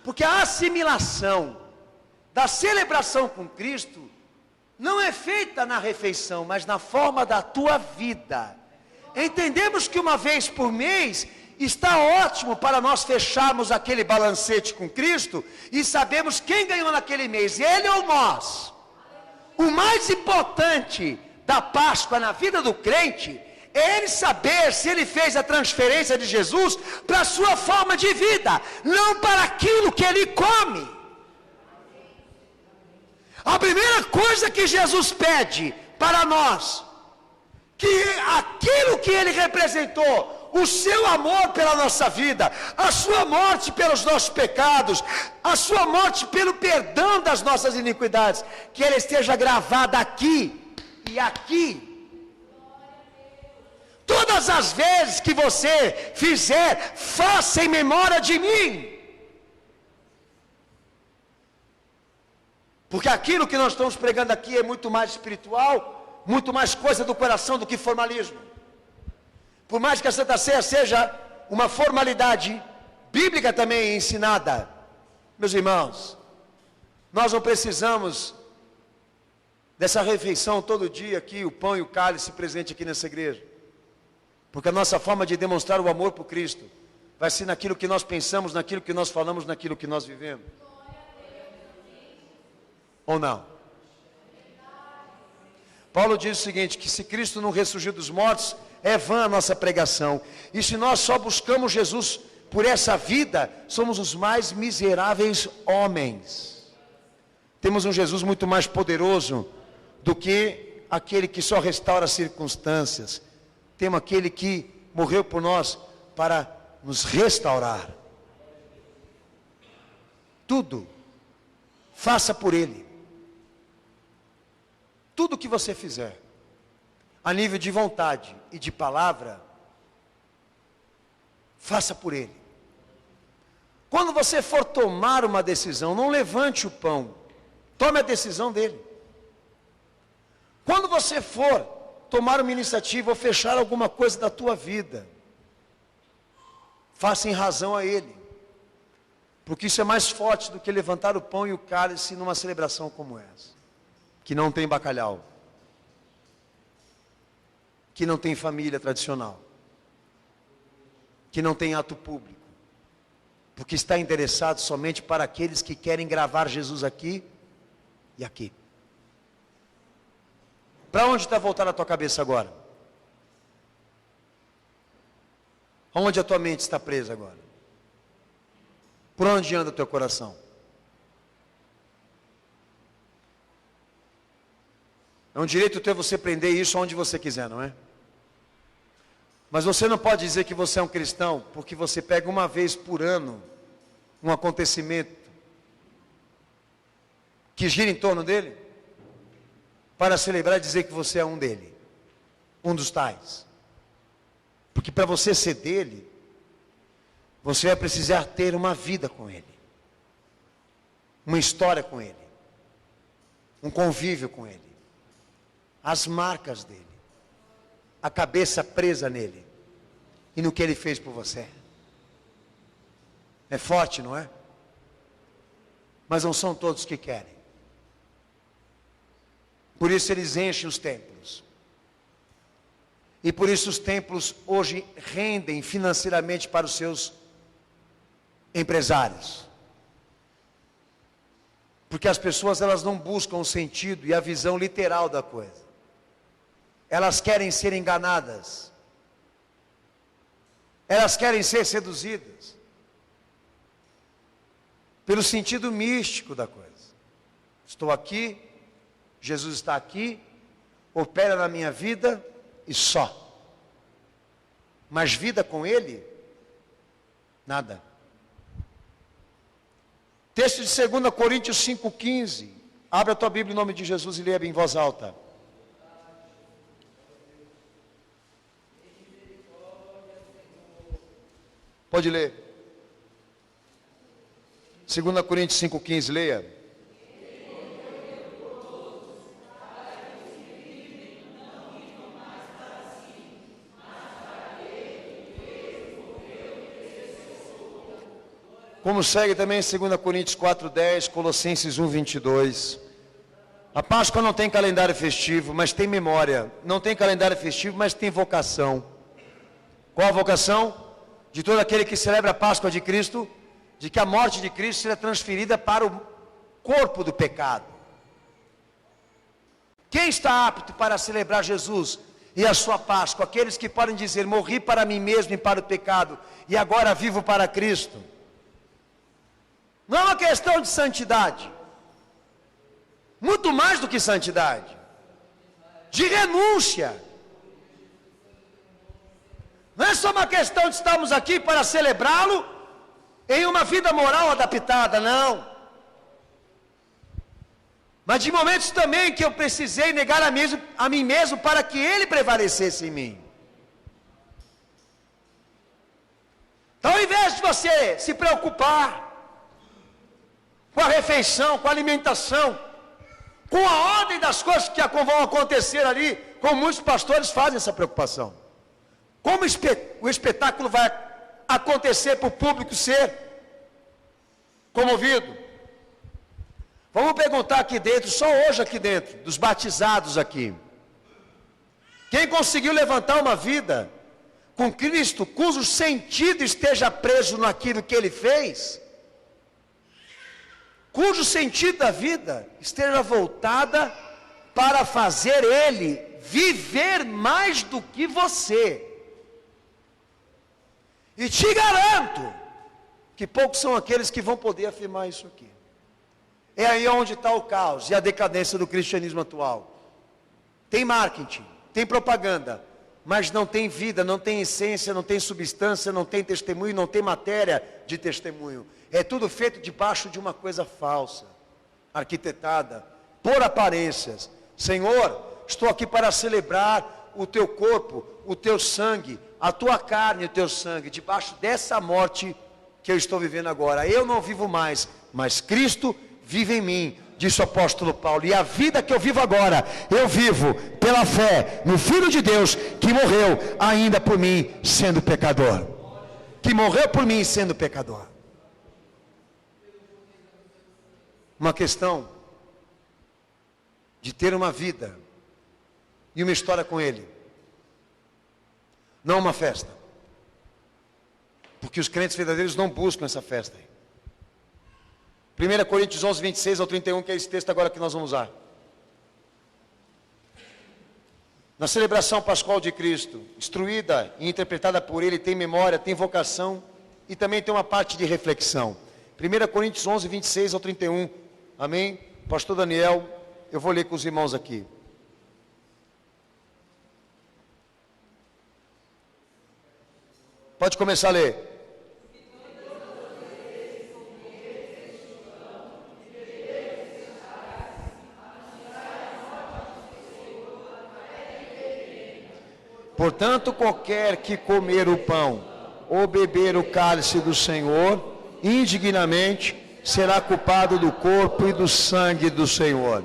Speaker 1: Porque a assimilação da celebração com Cristo não é feita na refeição, mas na forma da tua vida. Entendemos que uma vez por mês está ótimo para nós fecharmos aquele balancete com Cristo e sabemos quem ganhou naquele mês, ele ou nós. O mais importante da Páscoa na vida do crente é ele saber se ele fez a transferência de Jesus para a sua forma de vida, não para aquilo que ele come. A primeira coisa que Jesus pede para nós, que aquilo que ele representou, o seu amor pela nossa vida, a sua morte pelos nossos pecados, a sua morte pelo perdão das nossas iniquidades, que ela esteja gravada aqui e aqui. Todas as vezes que você fizer, faça em memória de mim. Porque aquilo que nós estamos pregando aqui é muito mais espiritual, muito mais coisa do coração do que formalismo. Por mais que a Santa Ceia seja uma formalidade bíblica também ensinada, meus irmãos, nós não precisamos dessa refeição todo dia aqui, o pão e o cálice presente aqui nessa igreja. Porque a nossa forma de demonstrar o amor por Cristo vai ser naquilo que nós pensamos, naquilo que nós falamos, naquilo que nós vivemos. Ou não? Paulo diz o seguinte, que se Cristo não ressurgiu dos mortos, é vã a nossa pregação. E se nós só buscamos Jesus por essa vida, somos os mais miseráveis homens. Temos um Jesus muito mais poderoso do que aquele que só restaura as circunstâncias. Temos aquele que morreu por nós para nos restaurar. Tudo, faça por Ele. Tudo que você fizer, a nível de vontade e de palavra, faça por Ele. Quando você for tomar uma decisão, não levante o pão, tome a decisão dele. Quando você for tomar uma iniciativa ou fechar alguma coisa da tua vida, faça em razão a Ele, porque isso é mais forte do que levantar o pão e o cálice numa celebração como essa, que não tem bacalhau, que não tem família tradicional, que não tem ato público, porque está endereçado somente para aqueles que querem gravar Jesus aqui e aqui. Para onde está voltada a tua cabeça agora? Onde a tua mente está presa agora? Por onde anda o teu coração? É um direito teu você prender isso onde você quiser, não é? Mas você não pode dizer que você é um cristão, porque você pega uma vez por ano um acontecimento que gira em torno dele, para celebrar e dizer que você é um dele, um dos tais. Porque para você ser dele, você vai precisar ter uma vida com ele, uma história com ele, um convívio com ele, as marcas dele, a cabeça presa nele e no que ele fez por você. É forte, não é? Mas não são todos que querem. Por isso eles enchem os templos. E por isso os templos hoje rendem financeiramente para os seus empresários. Porque as pessoas, elas não buscam o sentido e a visão literal da coisa. Elas querem ser enganadas. Elas querem ser seduzidas pelo sentido místico da coisa. Estou aqui, Jesus está aqui, opera na minha vida e só. Mas vida com Ele, nada. Texto de 2 Coríntios 5,15. Abra a tua Bíblia em nome de Jesus e leia bem em voz alta. Pode ler. 2 Coríntios 5,15, leia. Como segue também em 2 Coríntios 4,10, Colossenses 1,22. A Páscoa não tem calendário festivo, mas tem memória. Não tem calendário festivo, mas tem vocação. Qual a vocação? De todo aquele que celebra a Páscoa de Cristo, de que a morte de Cristo seja transferida para o corpo do pecado. Quem está apto para celebrar Jesus e a sua Páscoa? Aqueles que podem dizer, morri para mim mesmo e para o pecado, e agora vivo para Cristo. Não é uma questão de santidade, muito mais do que santidade, de renúncia. Não é só uma questão de estarmos aqui para celebrá-lo em uma vida moral adaptada, não. Mas de momentos também que eu precisei negar a mim mesmo para que Ele prevalecesse em mim. Então, ao invés de você se preocupar com a refeição, com a alimentação, com a ordem das coisas que vão acontecer ali, como muitos pastores fazem essa preocupação. Como o espetáculo vai acontecer para o público ser comovido? Vamos perguntar aqui dentro, só hoje aqui dentro, dos batizados aqui. Quem conseguiu levantar uma vida com Cristo, cujo sentido esteja preso naquilo que Ele fez? Cujo sentido da vida esteja voltada para fazer Ele viver mais do que você. E te garanto que poucos são aqueles que vão poder afirmar isso aqui. É aí onde está o caos e a decadência do cristianismo atual. Tem marketing, tem propaganda, mas não tem vida, não tem essência, não tem substância, não tem testemunho, não tem matéria de testemunho. É tudo feito debaixo de uma coisa falsa, arquitetada, por aparências. Senhor, estou aqui para celebrar o teu corpo, o teu sangue, a tua carne e o teu sangue, debaixo dessa morte que eu estou vivendo agora. Eu não vivo mais, mas Cristo vive em mim, disse o apóstolo Paulo. E a vida que eu vivo agora, eu vivo pela fé no Filho de Deus, que morreu ainda por mim, sendo pecador. Que morreu por mim, sendo pecador. Uma questão de ter uma vida e uma história com Ele. Não uma festa. Porque os crentes verdadeiros não buscam essa festa aí. 1 Coríntios 11, 26 ao 31, que é esse texto agora que nós vamos usar. Na celebração pascual de Cristo, instruída e interpretada por Ele, tem memória, tem vocação e também tem uma parte de reflexão. 1 Coríntios 11, 26 ao 31. Amém? Pastor Daniel, eu vou ler com os irmãos aqui. Pode começar a ler. Portanto, qualquer que comer o pão ou beber o cálice do Senhor indignamente, será culpado do corpo e do sangue do Senhor.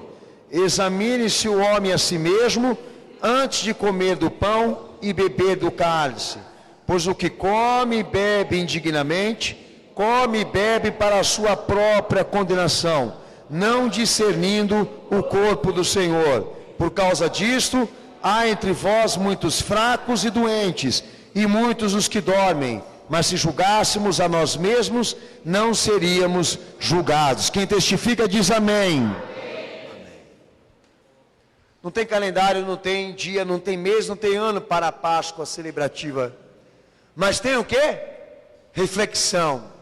Speaker 1: Examine-se o homem a si mesmo, antes de comer do pão e beber do cálice. Pois o que come e bebe indignamente, come e bebe para a sua própria condenação, não discernindo o corpo do Senhor. Por causa disto, há entre vós muitos fracos e doentes, e muitos os que dormem. Mas se julgássemos a nós mesmos, não seríamos julgados. Quem testifica diz amém. Não tem calendário, não tem dia, não tem mês, não tem ano para a Páscoa celebrativa. Mas tem o quê? Reflexão.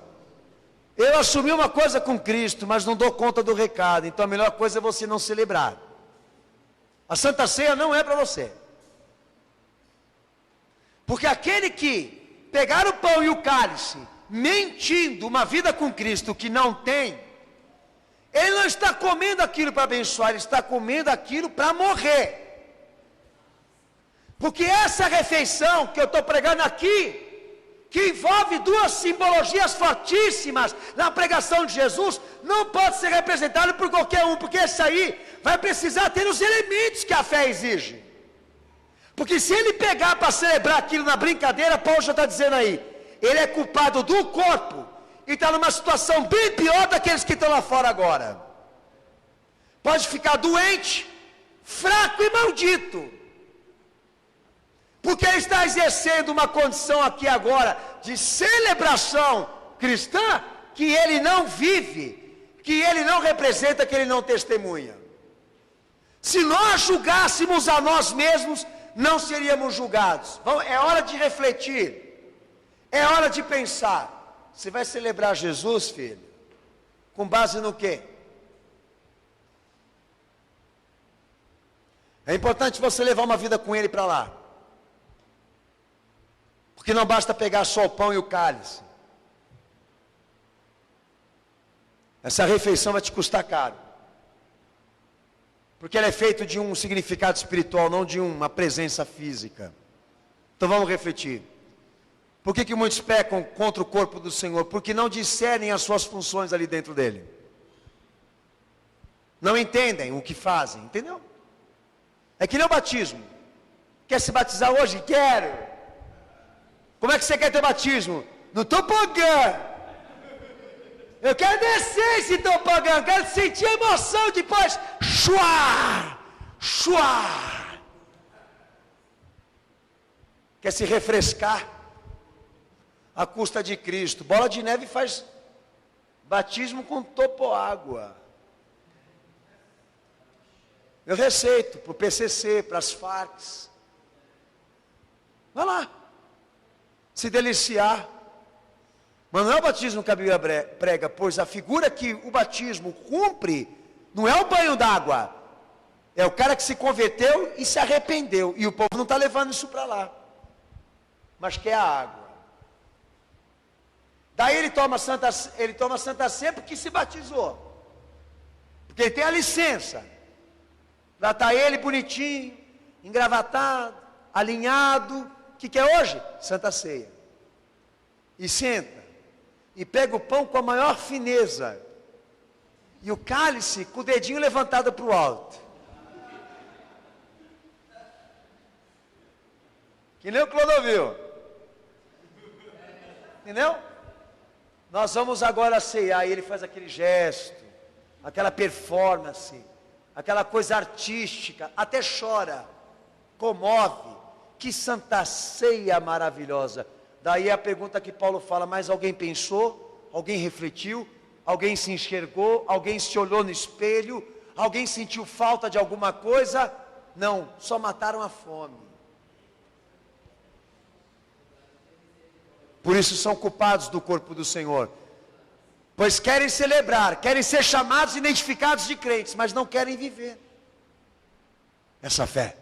Speaker 1: Eu assumi uma coisa com Cristo, mas não dou conta do recado. Então a melhor coisa é você não celebrar. A Santa Ceia não é para você. Porque aquele que pegar o pão e o cálice, mentindo uma vida com Cristo que não tem, ele não está comendo aquilo para abençoar, ele está comendo aquilo para morrer. Porque essa refeição que eu estou pregando aqui, que envolve duas simbologias fortíssimas na pregação de Jesus, não pode ser representado por qualquer um, porque esse aí vai precisar ter os elementos que a fé exige. Porque se ele pegar para celebrar aquilo na brincadeira, Paulo já está dizendo aí, ele é culpado do corpo, e está numa situação bem pior daqueles que estão lá fora agora. Pode ficar doente, fraco e maldito, porque ele está exercendo uma condição aqui agora, de celebração cristã, que ele não vive, que ele não representa, que ele não testemunha. Se nós julgássemos a nós mesmos, não seríamos julgados. É hora de refletir, é hora de pensar. Você vai celebrar Jesus, filho, com base no quê? É importante você levar uma vida com Ele para lá, porque não basta pegar só o pão e o cálice. Essa refeição vai te custar caro, porque ela é feita de um significado espiritual, não de uma presença física. Então vamos refletir. Por que muitos pecam contra o corpo do Senhor? Porque não discernem as suas funções ali dentro dele. Não entendem o que fazem, entendeu? É que nem o batismo. Quer se batizar hoje? Quero. Como é que você quer ter batismo? No tobogã. Eu quero descer esse tobogã, quero sentir emoção depois. Chuá! Chuá! Quer se refrescar? À custa de Cristo. Bola de Neve faz batismo com topoágua. Eu receito para o PCC, para as Farcs. Vai lá. Se deliciar. Mas não é o batismo que a Bíblia prega, pois a figura que o batismo cumpre, não é o banho d'água. É o cara que se converteu e se arrependeu. E o povo não está levando isso para lá. Mas quer a água. Daí ele toma Santa Ceia porque se batizou. Porque ele tem a licença. Lá está ele bonitinho, engravatado, alinhado. O que é hoje? Santa Ceia. E senta. E pega o pão com a maior fineza. E o cálice com o dedinho levantado para o alto. Que nem o Clodovil. Entendeu? Nós vamos agora ceiar. E ele faz aquele gesto, aquela performance, aquela coisa artística. Até chora, comove. Que Santa Ceia maravilhosa. Daí a pergunta que Paulo fala, mas alguém pensou? Alguém refletiu? Alguém se enxergou? Alguém se olhou no espelho? Alguém sentiu falta de alguma coisa? Não, só mataram a fome. Por isso são culpados do corpo do Senhor. Pois querem celebrar, querem ser chamados e identificados de crentes, mas não querem viver essa fé.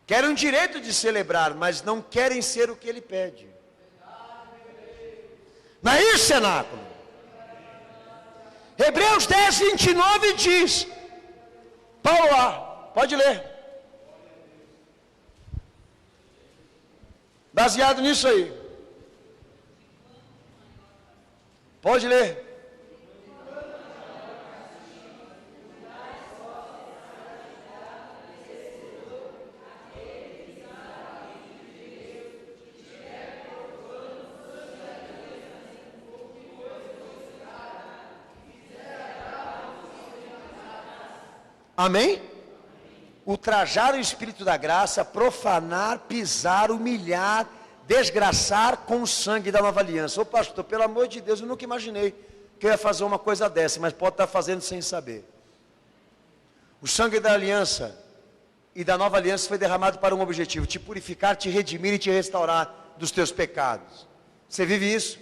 Speaker 1: Querem o direito de celebrar, mas não querem ser o que ele pede. Não é isso, cenáculo? Hebreus 10, 29 diz, Paulo lá, pode ler. Baseado nisso aí. Pode ler. Amém? Ultrajar o Espírito da graça, profanar, pisar, humilhar, desgraçar com o sangue da nova aliança. Ô pastor, pelo amor de Deus, eu nunca imaginei que eu ia fazer uma coisa dessa, mas pode estar fazendo sem saber. O sangue da aliança e da nova aliança foi derramado para um objetivo: te purificar, te redimir e te restaurar dos teus pecados. Você vive isso?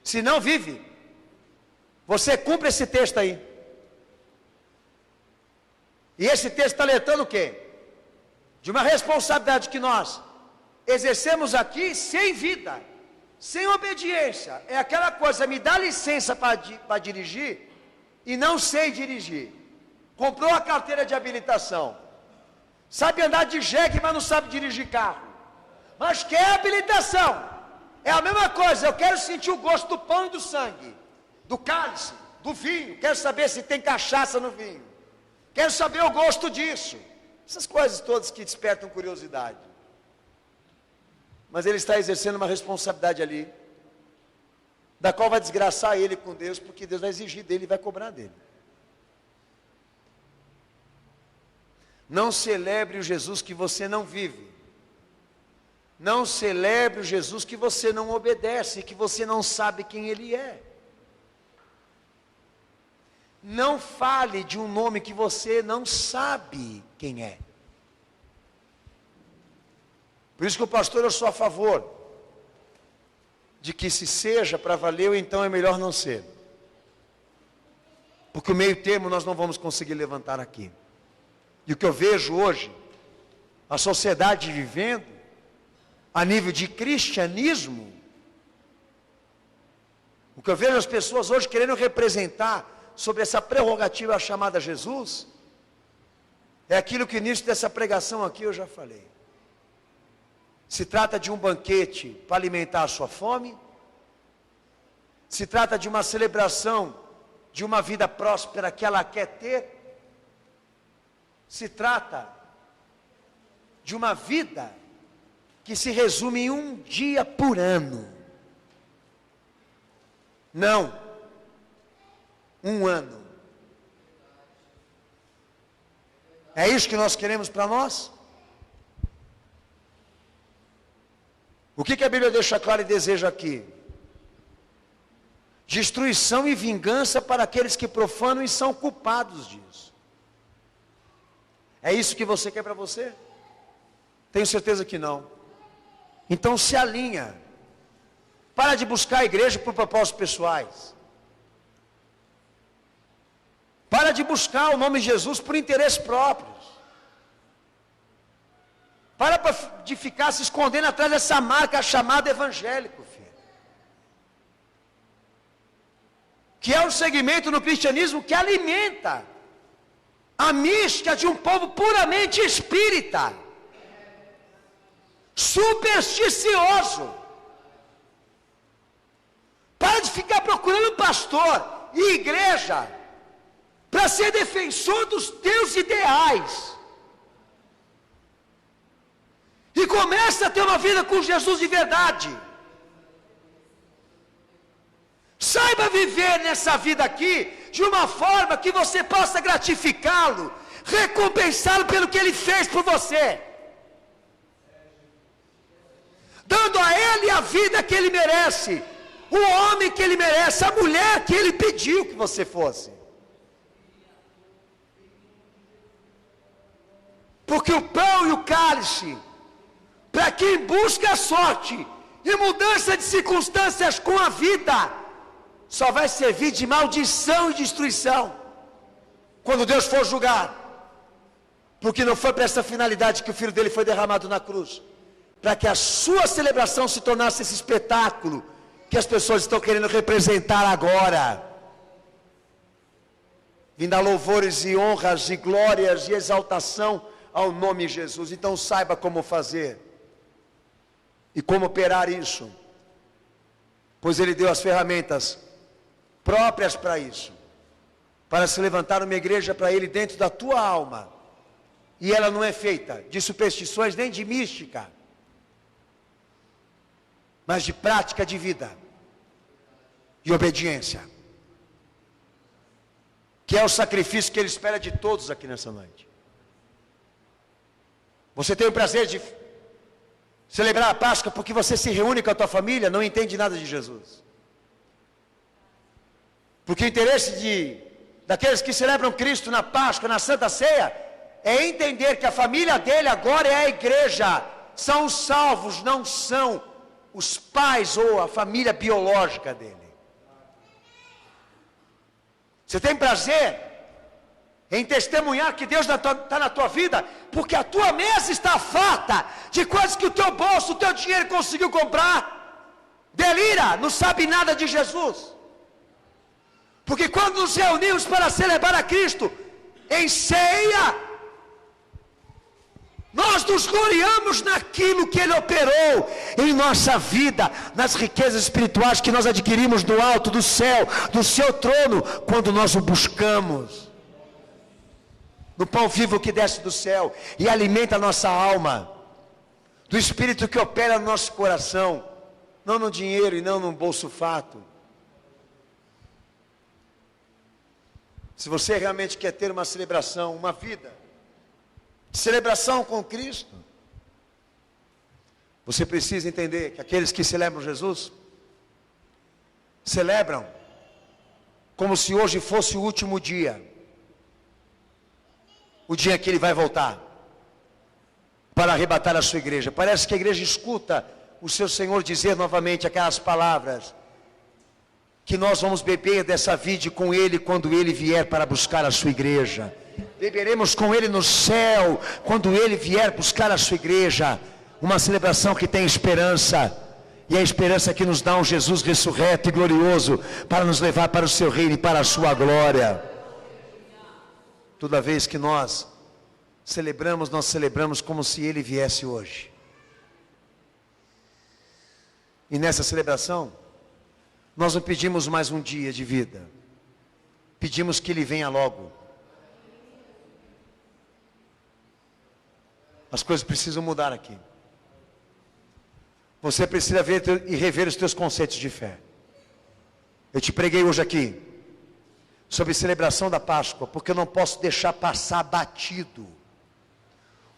Speaker 1: Se não vive, você cumpre esse texto aí. E esse texto está alertando o quê? De uma responsabilidade que nós exercemos aqui sem vida, sem obediência. É aquela coisa, me dá licença para dirigir e não sei dirigir. Comprou a carteira de habilitação, sabe andar de jegue, mas não sabe dirigir carro, mas quer habilitação. É a mesma coisa, eu quero sentir o gosto do pão e do sangue, do cálice, do vinho, quero saber se tem cachaça no vinho, quero saber o gosto disso. Essas coisas todas que despertam curiosidade. Mas ele está exercendo uma responsabilidade ali, da qual vai desgraçar ele com Deus, porque Deus vai exigir dele e vai cobrar dele. Não celebre o Jesus que você não vive. Não celebre o Jesus que você não obedece, que você não sabe quem ele é. Não fale de um nome que você não sabe quem é. Por isso que o pastor, eu sou a favor de que se seja para valer, então é melhor não ser. Porque o meio termo nós não vamos conseguir levantar aqui. E o que eu vejo hoje, a sociedade vivendo, a nível de cristianismo, o que eu vejo as pessoas hoje querendo representar sobre essa prerrogativa chamada Jesus, é aquilo que no início dessa pregação aqui eu já falei. Se trata de um banquete para alimentar a sua fome, se trata de uma celebração de uma vida próspera que ela quer ter, se trata de uma vida que se resume em um dia por ano. Não, um ano. É isso que nós queremos para nós? O que a Bíblia deixa claro e deseja aqui? Destruição e vingança para aqueles que profanam e são culpados disso. É isso que você quer para você? Tenho certeza que não. Então se alinha. Para de buscar a igreja por propósitos pessoais. Para de buscar o nome de Jesus por interesses próprios. Para de ficar se escondendo atrás dessa marca chamada evangélico, filho. Que é um segmento no cristianismo que alimenta a mística de um povo puramente espírita, supersticioso. Para de ficar procurando pastor e igreja para ser defensor dos teus ideais. E começa a ter uma vida com Jesus de verdade. Saiba viver nessa vida aqui de uma forma que você possa gratificá-lo, recompensá-lo pelo que ele fez por você, dando a ele a vida que ele merece, o homem que ele merece, a mulher que ele pediu que você fosse. Porque o pão e o cálice, para quem busca a sorte e mudança de circunstâncias com a vida, só vai servir de maldição e destruição quando Deus for julgar. Porque não foi para essa finalidade que o filho dele foi derramado na cruz, para que a sua celebração se tornasse esse espetáculo que as pessoas estão querendo representar agora, vindo a louvores e honras e glórias e exaltação ao nome de Jesus. Então saiba como fazer e como operar isso, pois ele deu as ferramentas próprias para isso, para se levantar uma igreja para ele dentro da tua alma, e ela não é feita de superstições nem de mística, mas de prática de vida e obediência, que é o sacrifício que ele espera de todos aqui nessa noite. Você tem o prazer de celebrar a Páscoa porque você se reúne com a tua família, não entende nada de Jesus. Porque o interesse daqueles que celebram Cristo na Páscoa, na Santa Ceia, é entender que a família dele agora é a igreja, são os salvos, não são os pais ou a família biológica dele. Você tem prazer em testemunhar que Deus está na tua vida, porque a tua mesa está farta de coisas que o teu bolso, o teu dinheiro conseguiu comprar. Delira, não sabe nada de Jesus. Porque quando nos reunimos para celebrar a Cristo em ceia, nós nos gloriamos naquilo que Ele operou em nossa vida, nas riquezas espirituais que nós adquirimos do alto do céu, do seu trono, quando nós o buscamos. No pão vivo que desce do céu e alimenta a nossa alma, do Espírito que opera no nosso coração, não no dinheiro e não no bolso farto. Se você realmente quer ter uma celebração, uma vida de celebração com Cristo, você precisa entender que aqueles que celebram Jesus, celebram como se hoje fosse o último dia, o dia que Ele vai voltar para arrebatar a sua igreja. Parece que a igreja escuta o seu Senhor dizer novamente aquelas palavras, que nós vamos beber dessa vide com Ele quando Ele vier para buscar a sua igreja. Beberemos com Ele no céu quando Ele vier buscar a sua igreja. Uma celebração que tem esperança, e a esperança que nos dá um Jesus ressurreto e glorioso para nos levar para o seu reino e para a sua glória. Toda vez que nós celebramos como se Ele viesse hoje. E nessa celebração, nós não pedimos mais um dia de vida, pedimos que Ele venha logo. As coisas precisam mudar aqui. Você precisa ver e rever os teus conceitos de fé. Eu te preguei hoje aqui sobre celebração da Páscoa, porque eu não posso deixar passar batido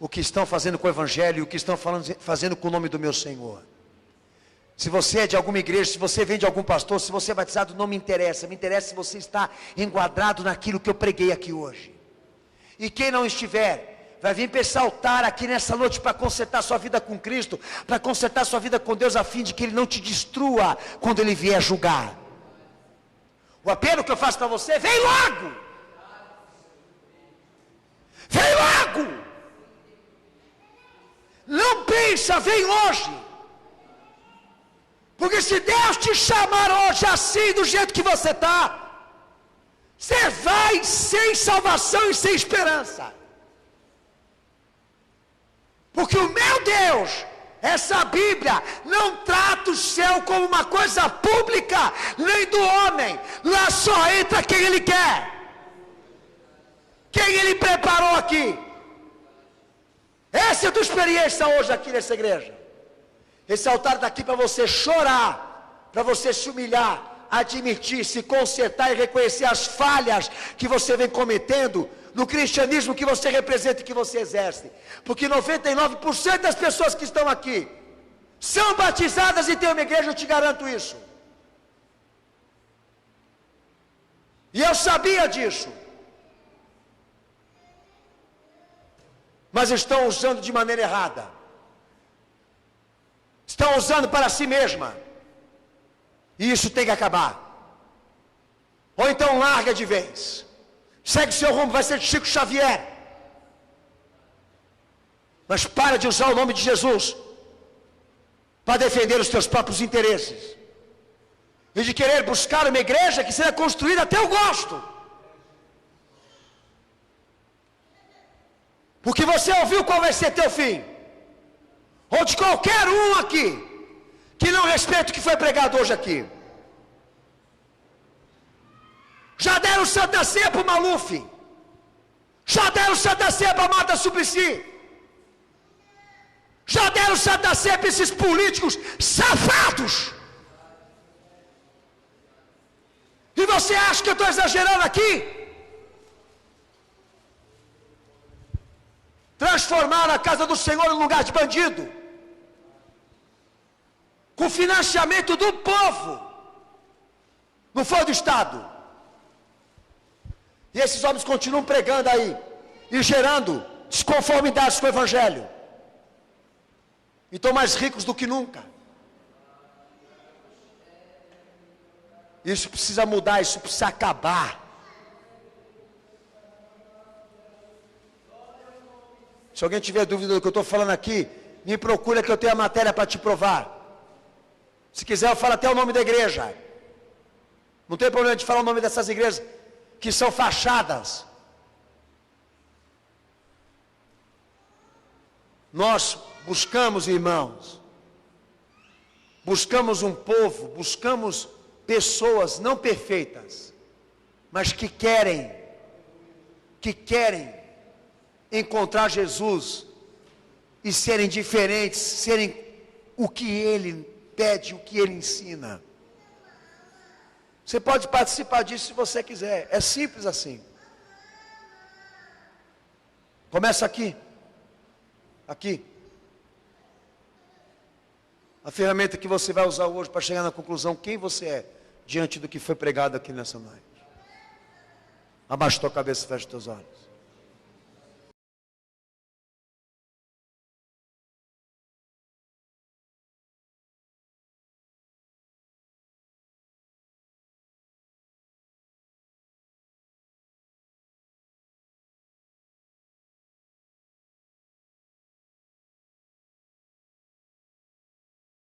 Speaker 1: o que estão fazendo com o Evangelho e o que estão fazendo com o nome do meu Senhor. Se você é de alguma igreja, se você vem de algum pastor, se você é batizado, não me interessa. Me interessa se você está enquadrado naquilo que eu preguei aqui hoje. E quem não estiver, vai vir para esse altar aqui nessa noite para consertar sua vida com Cristo, para consertar sua vida com Deus, a fim de que Ele não te destrua quando Ele vier julgar. O apelo que eu faço para você, vem logo! Vem logo! Não pensa, vem hoje! Porque se Deus te chamar hoje assim, do jeito que você está, você vai sem salvação e sem esperança. Porque o meu Deus, essa Bíblia, não trata o céu como uma coisa pública, nem do homem. Lá só entra quem Ele quer. Quem Ele preparou aqui. Essa é a tua experiência hoje aqui nessa igreja. Esse altar está aqui para você chorar, para você se humilhar, admitir, se consertar e reconhecer as falhas que você vem cometendo no cristianismo que você representa e que você exerce. Porque 99% das pessoas que estão aqui são batizadas e têm uma igreja, eu te garanto isso. E eu sabia disso. Mas estão usando de maneira errada. Estão usando para si mesma. E isso tem que acabar. Ou então larga de vez. Segue seu rumo, vai ser de Chico Xavier. Mas para de usar o nome de Jesus para defender os teus próprios interesses. E de querer buscar uma igreja que seja construída a teu gosto. Porque você ouviu qual vai ser teu fim. Ou de qualquer um aqui que não respeita o que foi pregado hoje aqui. Já deram Santa Ceia para o Maluf. Já deram Santa Ceia para a Marta Suplicy. Já deram Santa Ceia para esses políticos safados. E você acha que eu estou exagerando aqui? Transformaram a casa do Senhor em lugar de bandido. Com financiamento do povo. Não foi do Estado. E esses homens continuam pregando aí. E gerando desconformidades com o Evangelho. E estão mais ricos do que nunca. Isso precisa mudar, isso precisa acabar. Se alguém tiver dúvida do que eu estou falando aqui, me procura que eu tenho a matéria para te provar. Se quiser eu falo até o nome da igreja. Não tem problema de falar o nome dessas igrejas que são fachadas. Nós buscamos, irmãos, buscamos um povo, buscamos pessoas não perfeitas, mas que querem encontrar Jesus e serem diferentes, serem o que Ele pede, o que Ele ensina. Você pode participar disso se você quiser, é simples assim. Começa aqui. Aqui. A ferramenta que você vai usar hoje para chegar na conclusão quem você é diante do que foi pregado aqui nessa noite. Abaixa tua cabeça e fecha teus olhos.